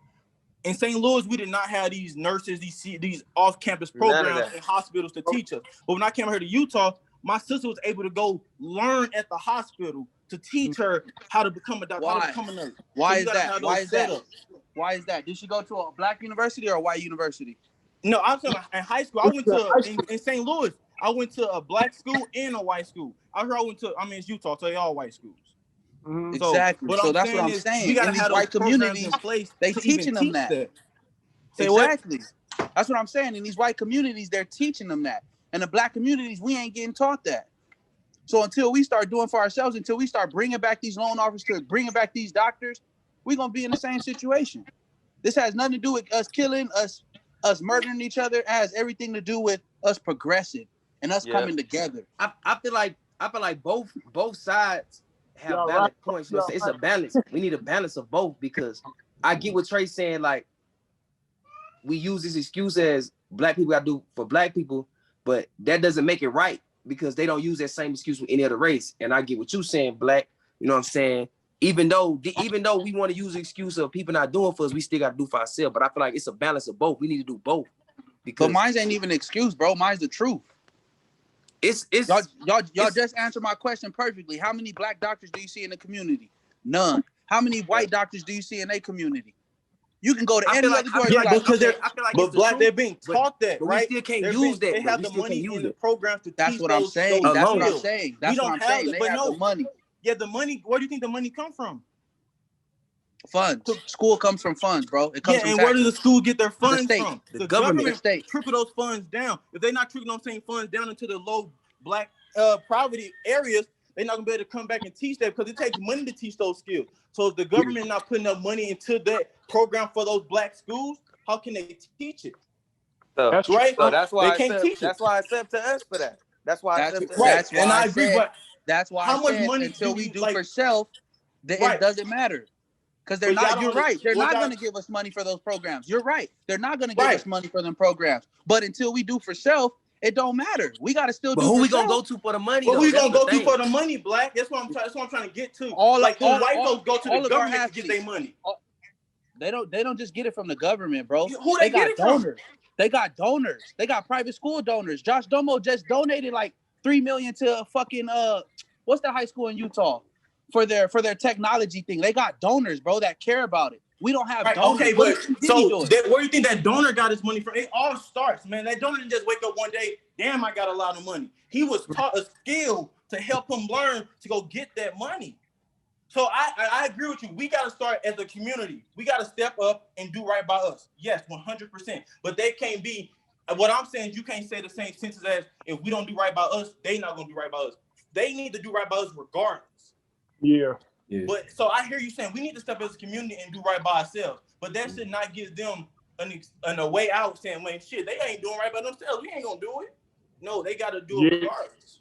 In St. Louis, we did not have these nurses, these off-campus programs in hospitals to teach us. But when I came here to Utah, my sister was able to go learn at the hospital to teach her how to become a doctor, how to become a nurse. Why is that? Why is that? Did she go to a black university or a white university? No, I'm saying in high school. I went to in St. Louis. I went to a black school and a white school. It's Utah, so they all white schools. Exactly. So that's what I'm saying. We gotta in these have white communities communities, in place. they teaching them that. Say exactly. What? That's what I'm saying. In these white communities, they're teaching them that. In the black communities, we ain't getting taught that. So until we start doing for ourselves, until we start bringing back these loan officers, bringing back these doctors, we're gonna be in the same situation. This has nothing to do with us killing, us murdering each other. It has everything to do with us progressing and us coming together. I feel like both sides have valid points. You know, it's a balance. We need a balance of both, because I get what Trey's saying. Like, we use this excuse as black people gotta do for black people, but that doesn't make it right, because they don't use that same excuse with any other race. And I get what you're saying, Black. You know what I'm saying? Even though we want to use the excuse of people not doing for us, we still got to do for ourselves. But I feel like it's a balance of both. We need to do both. But mine ain't even an excuse, bro. Mine's the truth. It's y'all just answered my question perfectly. How many black doctors do you see in the community? None. How many white doctors do you see in their community? You can go to any other door. But black, they're being taught that, right? We still can't use that. They have the money in the programs to That's teach what I'm saying. those That's skills. what I'm saying. That's what I'm saying. They have the money. Yeah, the money. Where do you think the money come from? Funds. School comes from funds, bro. It comes from and taxes. where does the school get their funds state. from? The government trickle those funds down. If they're not trickling those same funds down into the low black poverty areas, they're not gonna be able to come back and teach that, because it takes money to teach those skills. So if the government not putting up money into that program for those black schools, how can they teach it? So, that's right. So that's why they can't teach it. That's why it's up to us for that. That's why it's up to us. That's why and I agree. But that's why how much money until we do for self, it doesn't matter. Because they're not. You're right. They're not going to give us money for those programs. You're right. They're not going to give us money for them programs. But until we do for self, it don't matter. We got to still do. But who for we gonna self. go to for the money? But we gonna go to for the money, Black. That's what I'm trying to get to. White folks go to the government to get their money. They don't just get it from the government, bro. Who they get got it from? donors. They got donors. They got private school donors. Josh Domo just donated like $3 million to fucking what's that high school in Utah for their technology thing. They got donors, bro, that care about it. We don't have Right, donors. okay, What but Diddy so doing? where do you think that donor got his money from? It all starts, man. That donor didn't just wake up one day, damn, I got a lot of money. He was taught a skill to help him learn to go get that money. So I agree with you. We got to start as a community. We got to step up and do right by us. Yes, 100%. But they can't be, what I'm saying, you can't say the same sentence as if we don't do right by us, they not going to do right by us. They need to do right by us regardless. Yeah. But so I hear you saying we need to step as a community and do right by ourselves. But that should not give them a way out saying, man, shit, they ain't doing right by themselves. We ain't going to do it. No, they got to do it regardless.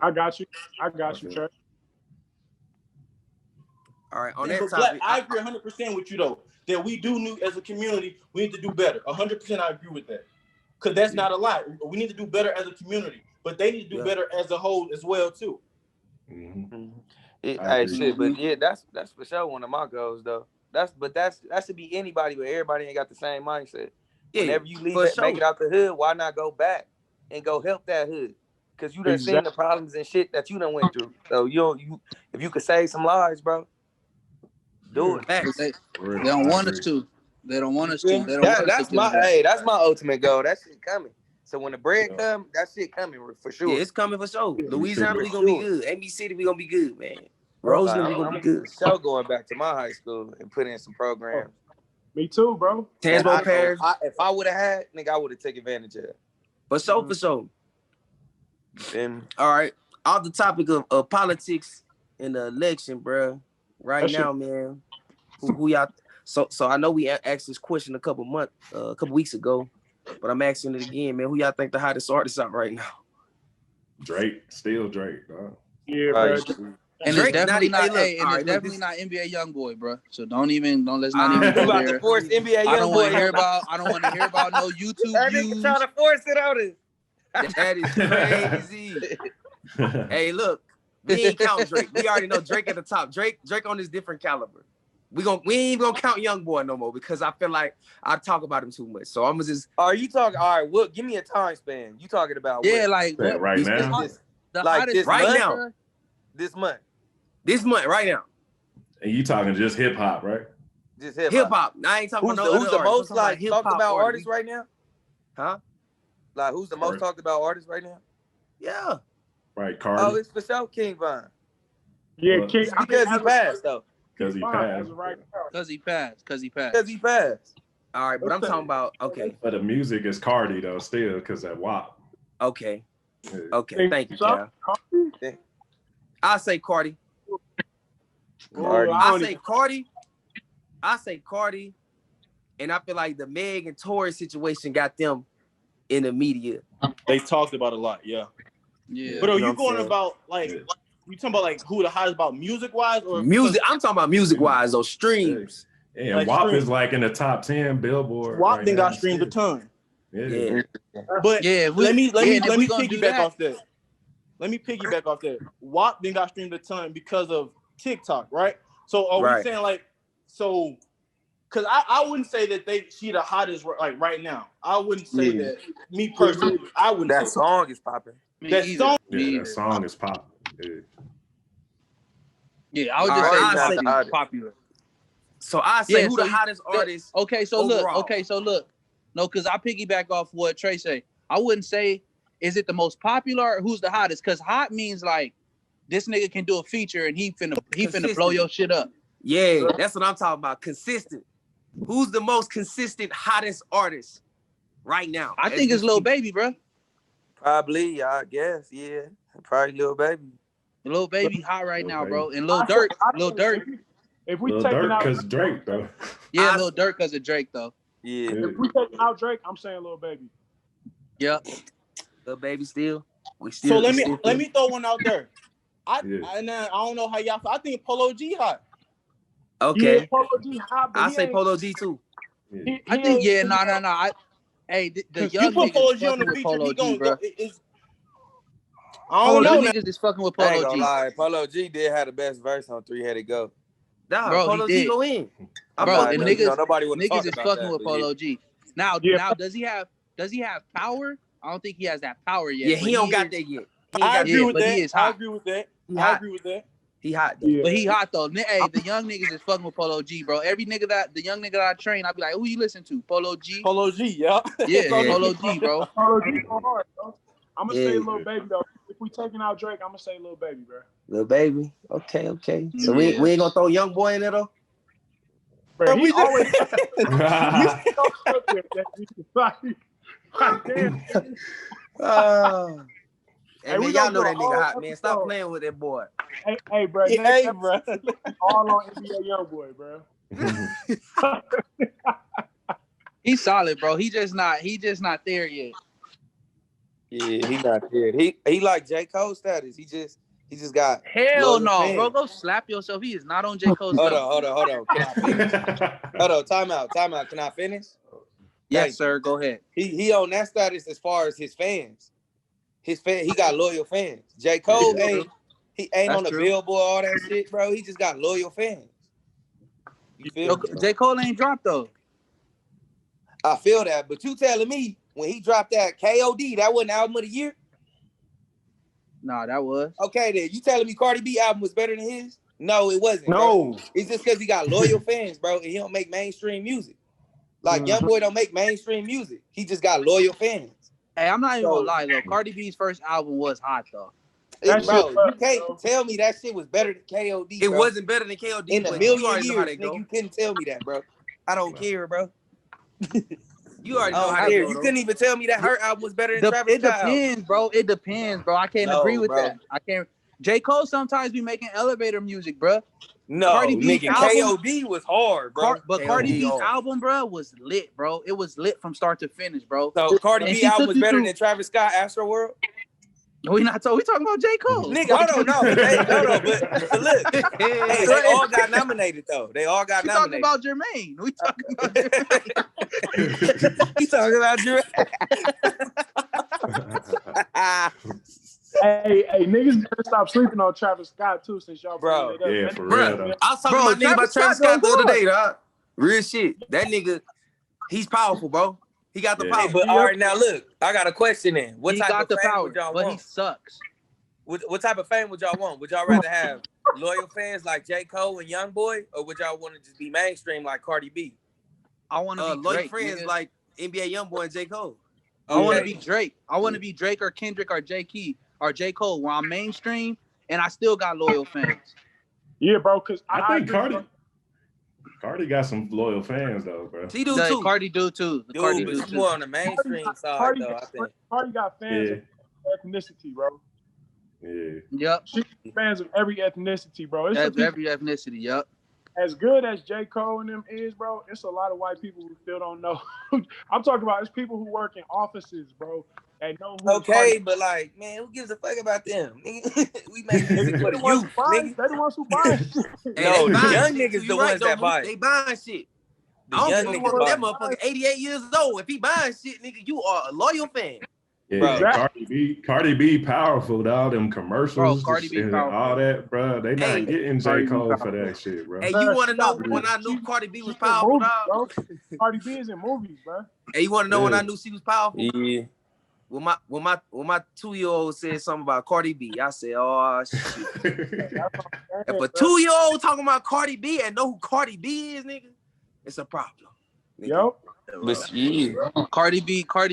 I got you, Trey. All right, on Yeah, that but Black, topic, I agree 100% with you though. That we do need as a community, we need to do better. 100%, I agree with that. Because that's not a lot. We need to do better as a community, but they need to do better as a whole as well too. Hey, shit, but yeah, that's for sure one of my goals though. That should be anybody, but everybody ain't got the same mindset. Whenever you leave it, make it out the hood, why not go back and go help that hood? Because you done seen the problems and shit that you done went through. So you if you could save some lives, bro, do it. They don't want us to. They don't want us to. They don't want us to. That's my ultimate goal. That shit coming. So when the bread come, that shit coming for sure. Yeah, it's coming for sure. Louisiana, we gonna be good. AB City, we gonna be good, man. Bro, Roseland, we gonna be good. So going back to my high school and put in some programs. Me too, bro. Tansbo Parish. If I would have had, nigga, I would have taken advantage of it. For sure. All right. Off the topic of politics and the election, bro. Right now, man. Who y'all? So I know we asked this question a couple weeks ago, but I'm asking it again, man. Who y'all think the hottest artist out right now? Drake, still Drake, bro. Yeah, bro. And Drake, it's definitely not. it's definitely not NBA YoungBoy, bro. So let's not even go about there. to force NBA YoungBoy. I don't want to hear about no YouTube views. Trying to force it on us. That is crazy. Hey, look, we ain't count Drake. We already know Drake at the top. Drake on this different caliber. We ain't even gonna count YoungBoy no more because I feel like I talk about him too much. So I'm gonna just. Are you talking? All right, well, give me a time span. You talking about? Yeah, like what? Right now. This month. This month, right now. And you talking just hip hop, right? Just hip hop. I ain't talking about who's the most like talked about artist right now? Huh? Like who's the most talked about artist right now? Yeah. Right, Cardi. Oh, it's for sure King Von. Yeah, King. Because he passed though. Because he passed. Because he passed. All right, but I'm talking about But the music is Cardi though, still, because that WAP. Okay. Okay. Thank you, Cal. I say Cardi. I say Cardi. And I feel like the Meg and Tory situation got them in the media. They talked about a lot, yeah. But are you going about like you talking about like who the hottest about music wise or music? I'm talking about music wise, those streams. Yeah, like WAP is like in the top 10 Billboard. WAP then got streamed a ton. Yeah. But let me piggyback off that. Let me piggyback off that. WAP then got streamed a ton because of TikTok, right? So are we saying like so? Because I wouldn't say that she the hottest like right now. I wouldn't say that. Me personally, I wouldn't. That song is popping. That song is popping. Yeah, I would just say popular. So I say who the hottest artist. Okay, so look. No, because I piggyback off what Trey say. I wouldn't say is it the most popular or who's the hottest? Because hot means like this nigga can do a feature and he finna blow your shit up. Yeah, that's what I'm talking about. Consistent. Who's the most consistent, hottest artist right now? I think it's Lil Baby, bro. Probably, I guess. Yeah, probably Lil Baby. Lil Baby hot right now, bro. And Lil Durk. If we Lil take Durk out because Drake though. Yeah, Lil Durk because of Drake though. Yeah. If we take out Drake, I'm saying Lil Baby. Yep. Lil Baby still. So let me throw one out there. I don't know how y'all. I think Polo G hot. Okay. Yeah, Polo G hot. I say Polo G too. I think no. The young niggas fucking with Polo G, bro. I don't know. Niggas is fucking with Polo G. Lie. Polo G did have the best verse on 3 Headed Go. Nah, Polo G go in. I'm Bro, Nah, and no, with you know, niggas nobody want to talk is about fucking that. with But yeah. Polo G. Now, Yeah. does he have power? I don't think he has that power yet. Yeah, but he don't got is, that yet. He ain't I got agree Yeah, with but he that. is I hot. agree with that. He I hot. agree with that. He hot though. Yeah. But he hot though. Hey, the young niggas is fucking with Polo G, bro. Every nigga the young nigga that I train, I be like, who you listen to? Polo G? Polo G, yeah. Yeah, Yeah. Polo G, bro. Polo G go hard, bro. I'm gonna say Yeah. Lil Baby though. If we taking out Drake, I'm gonna say Lil Baby, bro. Little baby. Okay. So Yeah. we ain't gonna throw young boy in there though. Bro, he We just- always like, damn. Hey Hey, man, we y'all gonna know do a that nigga whole hot, man. Stop episode. playing with that boy. Hey, bro. Hey, Next bro. episode, all on NBA YoungBoy, bro. He's solid, bro. He just not there yet. Yeah, he not there. He like J. Cole status. He just got Hell loyal no, fans. bro. Go slap yourself. He is not on J. Cole's Hold level. on. Can I finish? Hold on, time out. Can I finish? Yes, Thank sir. Go ahead. He on that status as far as his fans. He got loyal fans. J. Cole Yeah. ain't That's on the true. billboard, all that shit, bro. He just got loyal fans. You feel me? J. Cole ain't dropped though. I feel that, but you telling me when he dropped that KOD, that wasn't album of the year? Nah, that was. Okay, then you telling me Cardi B album was better than his? No, it wasn't. Bro. No. It's just because he got loyal fans, bro, and he don't make mainstream music. Like YoungBoy don't make mainstream music. He just got loyal fans. Hey, I'm not even So- gonna lie though. Cardi B's first album was hot though. That Bro, shit you was, can't bro. tell me that shit was better than KOD. It bro. wasn't better than KOD, In a but you million already know how years, they go. nigga. You couldn't tell me that, bro. I don't care, bro. You already I know don't how they care. go. You though. couldn't even tell me that her album was better than Travis It Scott album. depends, bro. It depends, bro. I can't No, agree with bro. that. I can't. J. Cole sometimes be making elevator music, bro. No, Cardi B's nigga, album- KOD was hard, bro. But KOD Cardi B's hard. album, bro, was lit, bro. It was lit from start to finish, bro. So Cardi And B she album took was you better through- than Travis Scott Astroworld? We talking about J. Cole. Nigga, hold on, no. But look. Hey, they all got nominated, though. They all got We talking nominated. about Jermaine. We talking about Jermaine. He talking about Drew. Hey, niggas better stop sleeping on Travis Scott too, since y'all Bro, bringing it up. Yeah, for real though. I was talking Bro, about nigga about Travis Travis Scott Scott the other goes day, dog. Real shit. That nigga, he's powerful, bro. He got the Yeah. power. Hey, but all right, now look, I got a question then. What He type got of the fame power, would y'all but he want? sucks. What type of fame would y'all want? Would y'all rather have loyal fans like J. Cole and YoungBoy, or would y'all want to just be mainstream like Cardi B? I want to be Loyal Drake. friends Nigga. like NBA YoungBoy and J. Cole. I want to Okay. be Drake. I want to be Drake or Kendrick or J. Cole, where I'm mainstream and I still got loyal fans. Yeah, bro, because I think agree, Cardi got some loyal fans though, bro. He do The too. Cardi do too. The Dude, Cardi but do she's too. more on the mainstream side, though, I think. Cardi got fans Yeah. of ethnicity, bro. Yeah. Yep. She fans of every ethnicity, bro. It's some people, Every ethnicity. Yep. as good as J. Cole and them is, bro, it's a lot of white people who still don't know. I'm talking about it's people who work in offices, bro, and know who Okay, but like, man, who gives a fuck about them? Nigga? We make music for They the the ones youth, who buy, nigga. they the ones who buy shit. Hey, No, they the buying young shit, niggas too. the You ones that though, buy Moose. it. They buying shit. The I don't young give a niggas fuck if that buy it. motherfucker 88 years old. If he buying shit, nigga, you are a loyal fan. Yeah, Bro. Cardi B powerful, all them commercials, Bro, Cardi B and powerful. all that, bro. They not Hey, getting Cardi J. B Cole for powerful. that shit, bro. Hey, Bro, you want to know stop. when I knew Cardi B was She's in powerful, movies, dog? bro. Cardi B is in movies, bro. Hey, you want to know when Yeah. I knew she was powerful? Yeah. When my 2-year-old said something about Cardi B, I said, "Oh shit!" If a 2-year-old talking about Cardi B and know who Cardi B is, nigga, it's a problem. Nigga. Yo, But yeah. Cardi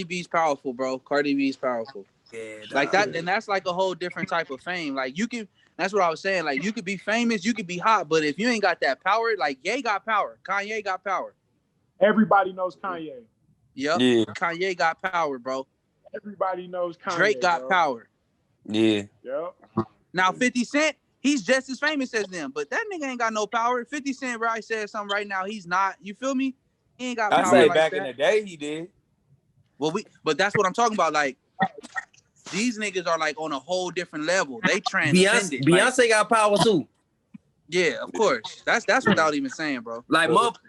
B's powerful, bro. Cardi B's powerful. Yeah, Like dog. that, and that's like a whole different type of fame. Like you can, that's what I was saying. Like you could be famous, you could be hot, but if you ain't got that power, like Ye got power, Kanye got power. everybody knows Kanye. Yep, Yeah. Kanye got power, bro. Everybody knows Kanye. Drake got bro. power. Yeah. Yo, Now 50 Cent, he's just as famous as them, but that nigga ain't got no power. 50 Cent right said something right now. He's not. You feel me? He ain't got I power say like back that. in the day he did. Well, but that's what I'm talking about. Like these niggas are like on a whole different level. They transcended. Beyonce got power too. Yeah, of course. That's without even saying, bro. Like,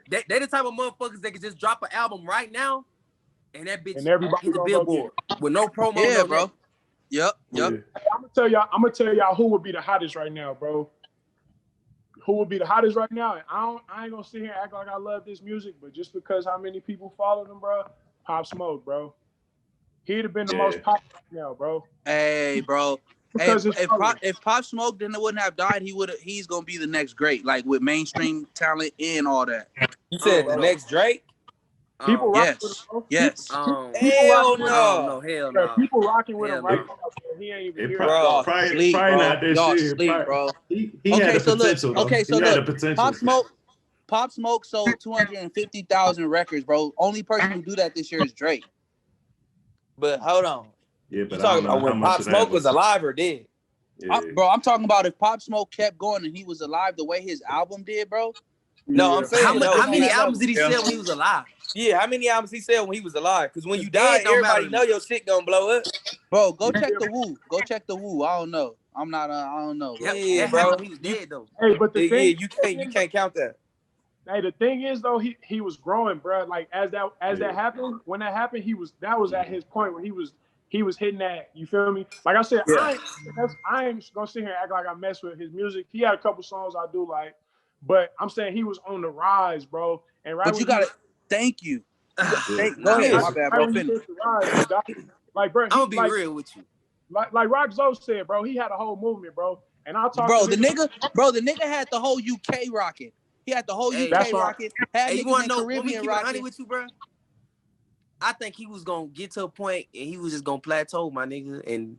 they the type of motherfuckers that can just drop an album right now, and that bitch and everybody hit the gonna go billboard with no promo. Yeah, no bro. nothing. Yep. Yeah. I'm gonna tell y'all who would be the hottest right now, bro. who would be the hottest right now, and I ain't gonna sit here and act like I love this music, but just because how many people follow them, bro, Pop Smoke, bro. He'd have been the most popular right now, bro. Hey, bro. Hey, Because if Pop Smoke then wouldn't have died, he's gonna be the next great, like with mainstream talent and all that. You said the next Drake? People rocking with him, Yes, bro. yes. People Hell rocking with him. no. Hell Yeah, no. people rocking with him Hell right no. now. He ain't even It here. Bro. probably Sleep, bro. not this Y'all shit. sleep, bro. He Okay, had the so look. potential, though. Okay, so he had look. the potential. Pop Smoke sold 250,000 records, bro. Only person who do that this year is Drake. But hold on. Yeah, You but I talking don't know about how when much Pop of that Smoke was alive or dead? Yeah. Bro, I'm talking about if Pop Smoke kept going and he was alive the way his album did, bro. No, I'm saying How many that albums level. did he sell when he was alive? Yeah, how many albums he sell when he was alive? Because when you Dead die, don't matter everybody to know me. your shit gonna blow up. Bro, go check the Woo. Go check the Woo. I don't know. I'm not. I don't know, bro. Yeah, That bro. happened when he was dead though. Hey, but the thing, you can't count that. Hey, the thing is though, he was growing, bro. Like as that happened, when that happened, that was at his point where he was hitting that. You feel me? Like I said, Yeah. I ain't gonna sit here and act like I mess with his music. He had a couple songs I do like, but I'm saying he was on the rise, bro. And right But when you gotta thank you. Go ahead. My bad, bro. When he Finish. hit the rise, he died. Like, bro, I'm gonna be real with you. Like Rock Zoe said, bro, he had a whole movement, bro. And I talked Bro, to the nigga had the whole UK rocking. He had the whole Hey, UK that's right. rocking. Had Hey, you niggas wanna in know? Want me to Caribbean keep it honey rocking. with you, bro? I think he was gonna get to a point and he was just gonna plateau, my nigga. And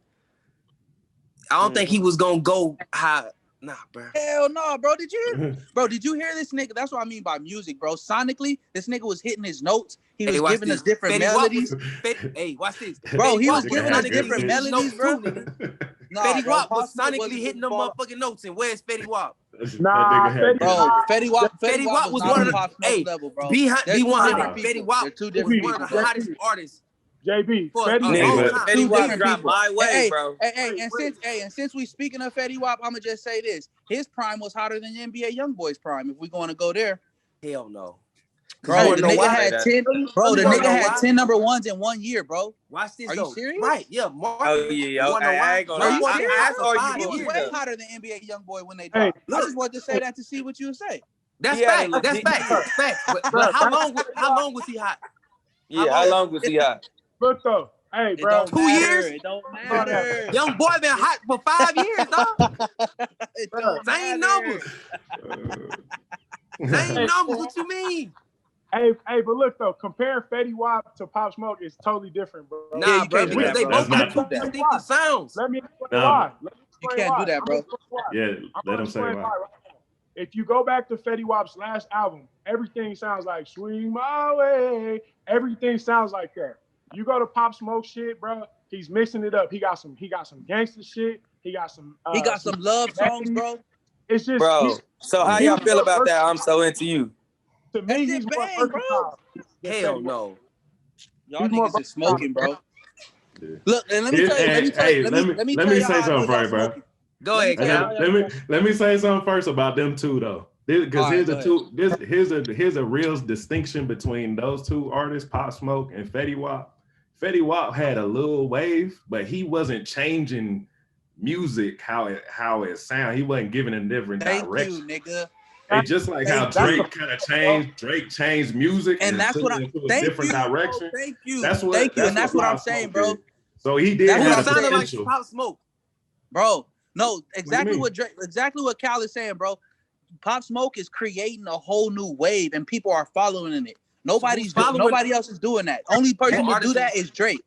I don't think he was gonna go high. Nah, bro. Hell no, bro. Did you hear this nigga? That's what I mean by music, bro. Sonically, this nigga was hitting his notes. He was watch giving us this. different Fetty Wap melodies. Hey, watch this. Bro, Fetty he Wap was giving us sonically different hitting his melodies, notes bro. too, nigga. Nah, Fetty bro, Wap was Pop Smoke sonically wasn't hitting them far- motherfucking notes. And where's Fetty Wap? Nah, had Bro, good- Fetty Wap was not on Pop Smoke level, bro. They're two B100. different Fetty people. Wap They're two was different one of people, the bro. hottest artists JB, for Fetty a Nigga, long but time. Fetty Two Wap different dropped people. My Way, bro. And since we speaking of Fetty Wap, I'ma just say this: his prime was hotter than NBA YoungBoy's prime. If we going to go there, Hell no. bro, wanna the know nigga why? had 10. Bro, the You wanna nigga know had why? 10 number ones in 1 year, bro. Watch this Are you though. serious? Right, yeah. Mark, Oh yeah, you wanna know I why? ain't gonna Are lie. you serious? That's for 5 He arguable. was years. way hotter than NBA YoungBoy when they Hey, dropped. I just wanted to say that to see what you would say. That's He had a fact. That's legit fact. year. Facts. But Bro, how long was he hot? Yeah, how long was he hot? look though, hey, It bro. don't 2 matter. years? It don't matter. Young boy been hot for 5 years, dog. It don't Same matter. numbers. Same numbers. What you mean? Hey, but look though, comparing Fetty Wap to Pop Smoke is totally different, bro. Yeah, Nah, you bro, can't do because that, they bro. both got That's two not- distinctive sounds. Let me explain Nah, why. You can't do that, bro. Yeah, let him say why. Right now. If you go back to Fetty Wap's last album, everything sounds like "Swing My Way." Everything sounds like that. You go to Pop Smoke shit, bro. He's mixing it up. He got some gangster shit. He got some. He got some love songs, bro. It's just, Bro, so how y'all feel about that? I'm so into you. To That me, shit he's more bang, bro. versatile than Hell Fetty Wap. no. Y'all He's more niggas is smoking, bro. Yeah. Look, and let me tell you, let me tell you say how I know something y'all for you, bro. smoking. Go ahead, me tell Cal. you- Let me say something first about them two though. Because All right, here's a real distinction between those two artists, Pop Smoke and Fetty Wap. Fetty Wap had a little wave, but he wasn't changing music how it sound. He wasn't giving a different Thank direction. you, nigga. It's just like how Drake kind of changed. Drake changed music And that's took what it into a thank different you, direction. bro. Thank you. That's what. Thank you. And that's what I'm Pop saying, Smoke bro. did. So he did That's have what the I'm saying. Sounded like potential. Pop Smoke. Bro, no, exactly mean? what Cal is saying, bro. Pop Smoke is creating a whole new wave and people are following in it. Nobody else is doing that. Only person to do that is Drake.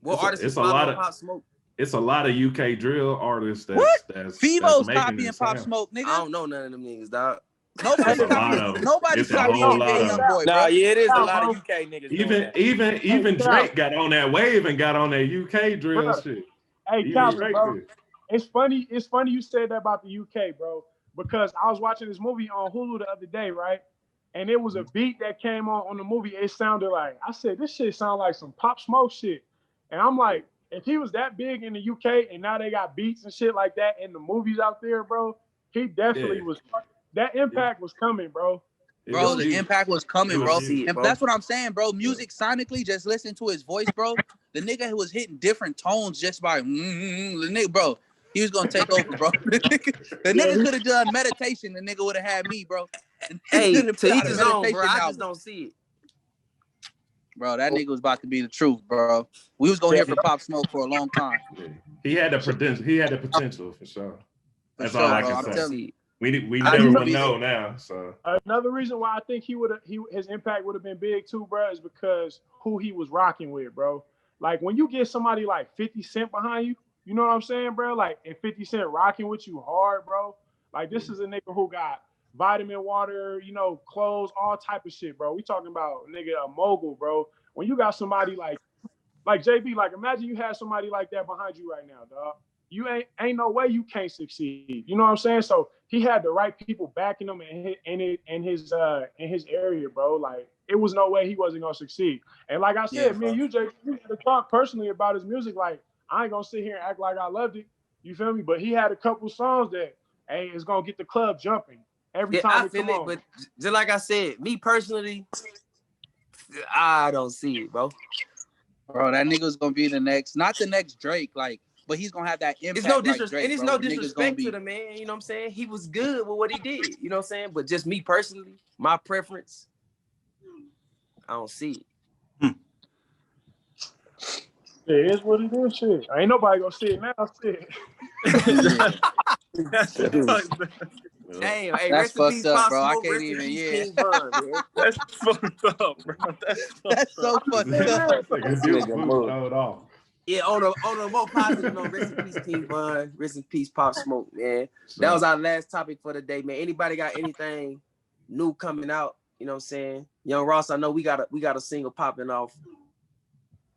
What artists is It's a lot following of Pop Smoke? It's a lot of UK drill artists that's Fivo's making copying that Pop sound. Smoke, I nigga. don't know none of them niggas, dog. Nobody's It's a lot of copying. them. Nobody's It's a copying whole lot NBA of them. YoungBoy, Nah, bro. yeah, it is a Yeah, lot bro. of UK niggas doing that. Even Cal. Drake got on that wave and got on that UK drill Bro. shit. Hey, Even Calvin, Drake bro. did. It's funny you said that about the UK, bro, because I was watching this movie on Hulu the other day, right? And it was a beat that came on the movie. It sounded like, I said, this shit sound like some Pop Smoke shit. And I'm like, if he was that big in the UK and now they got beats and shit like that in the movies out there, bro, he definitely was. That impact was coming, bro. Bro, the impact was coming, bro. huge, And bro. that's what I'm saying, bro. Music sonically, just listen to his voice, bro. The nigga who was hitting different tones just by the nigga, bro. He was gonna take over, bro. The nigga could have done meditation. The nigga would have had me, bro. Hey, to each his own, bro. I just don't see it. Bro, that nigga was about to be the truth, bro. We was gonna hear from Pop Smoke for a long time. Yeah. He had the potential. He had the potential for sure. That's all I can say. We never would know now. So another reason why I think his impact would have been big too, bro, is because who he was rocking with, bro. Like when you get somebody like 50 Cent behind you, you know what I'm saying, bro? Like and 50 Cent rocking with you hard, bro. Like this is a nigga who got vitamin water, you know, clothes, all type of shit, bro. We talking about nigga a mogul, bro. When you got somebody like JB, like imagine you had somebody like that behind you right now, dog. You ain't no way you can't succeed. You know what I'm saying? So he had the right people backing him in his area, bro. Like it was no way he wasn't gonna succeed. And like I said, me and you, JB, we had to talk personally about his music. Like I ain't gonna sit here and act like I loved it. You feel me? But he had a couple songs that hey, it's gonna get the club jumping every time. I feel it, but just like I said, me personally, I don't see it, bro. Bro, that nigga's gonna be the next, not the next Drake, like, but he's gonna have that impact. It's no disrespect, and it's no disrespect to the man. You know what I'm saying? He was good with what he did. You know what I'm saying? But just me personally, my preference, I don't see it. It is what it is. Shit, ain't nobody gonna see it now. Shit. Damn, hey, that's rest in peace, Pop bro. Smoke, I can't rest even. in peace, King Von, man. That's fucked up, bro. That's so fucked up. Yeah, on a more positive note, rest in peace, King Von, rest in peace, Pop Smoke, man. That was our last topic for the day, man. Anybody got anything new coming out? You know what I'm saying? Young Ross, I know we got a single popping off.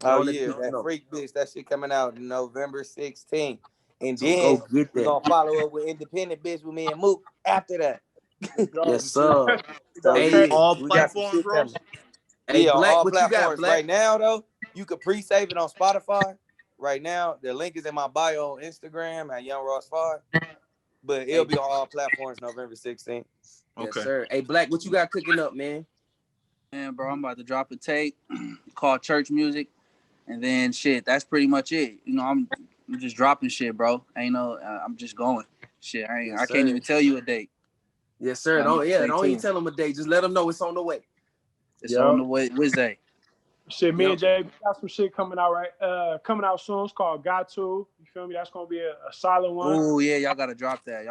Oh yeah, that Freak Bitch, that shit coming out November 16th. And then go get that. We're gonna follow up with Independent Bitch with me and Mook after that. Yes, sir. So hey, all we platforms, bro. Hey, Black, all what platforms. You got, Black? Right now, though, you could pre-save it on Spotify. Right now, the link is in my bio on Instagram at Young Ross 5. But it'll be on all platforms November 16th. Yes, sir. Hey, Black, what you got cooking up, man? Man, bro, I'm about to drop a tape called Church Music. And then shit, that's pretty much it. You know, I'm just dropping shit, bro. I'm just going. Shit, I can't even tell you a date. Yes, sir. Don't even tell them a date. Just let them know it's on the way. It's on the way. Wednesday. Shit, me and Jay got some shit coming out coming out soon. It's called Got To. You feel me? That's gonna be a solid one. Oh yeah, y'all gotta drop that.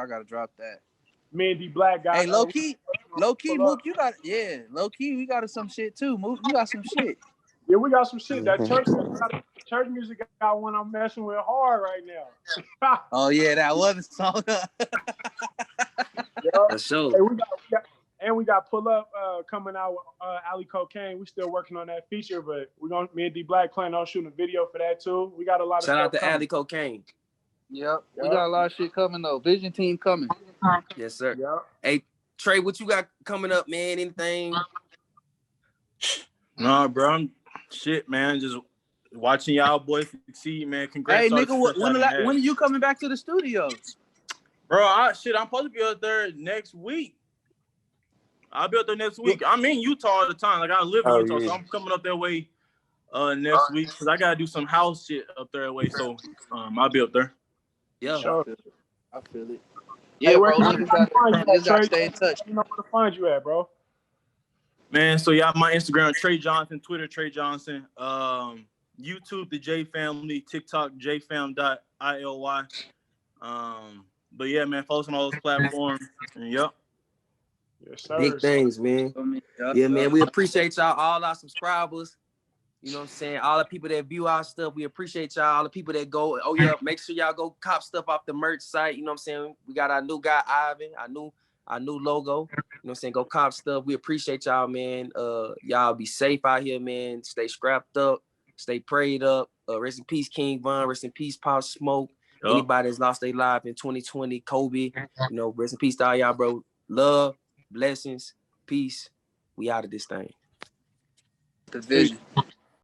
Me and D Black got. Hey, low key, Mook, you got low key, we got some shit too. Mook, you got some shit. Yeah, we got some shit. That church music got one I'm messing with hard right now. Oh yeah, that was a song. For sure. Hey, we got Pull Up coming out with Ali Cocaine. We still working on that feature, but me and D Black planning on shooting a video for that too. We got a lot of shout stuff out to coming. Ali Cocaine. Yep, we got a lot of shit coming though. Vision team coming. Yes, sir. Yep. Hey, Trey, what you got coming up, man? Anything? Nah, bro. Shit, man. Just watching y'all boys succeed, man. Congrats. Hey, nigga, when are you coming back to the studios? Bro, I'm supposed to be out there next week. I'll be out there next week. I'm in Utah all the time. Like I live in Utah, so I'm coming up that way next week because I gotta do some house shit up there that way. So I'll be up there. Yeah, sure. I feel it. Yeah, hey, bro. Niggas gotta stay in touch. You know where to find you at, bro. Man, so y'all my Instagram, Trey Johnson, Twitter, Trey Johnson, YouTube, the J Family, TikTok, jfam.ily. But yeah, man, follow us on all those platforms. And yep. Yes, sir. Big things, man. Yeah, man. We appreciate y'all, all our subscribers. You know what I'm saying? All the people that view our stuff, we appreciate y'all. All the people that go, oh yeah, make sure y'all go cop stuff off the merch site. You know what I'm saying? We got our new guy, Ivan, our new logo. You know what I'm saying? Go cop stuff. We appreciate y'all, man. Y'all be safe out here, man. Stay scrapped up, stay prayed up. Rest in peace, King Von. Rest in peace, Pop Smoke. Yep. Anybody that's lost their life in 2020, Kobe. You know, rest in peace to all y'all, bro. Love, blessings, peace. We out of this thing. The vision.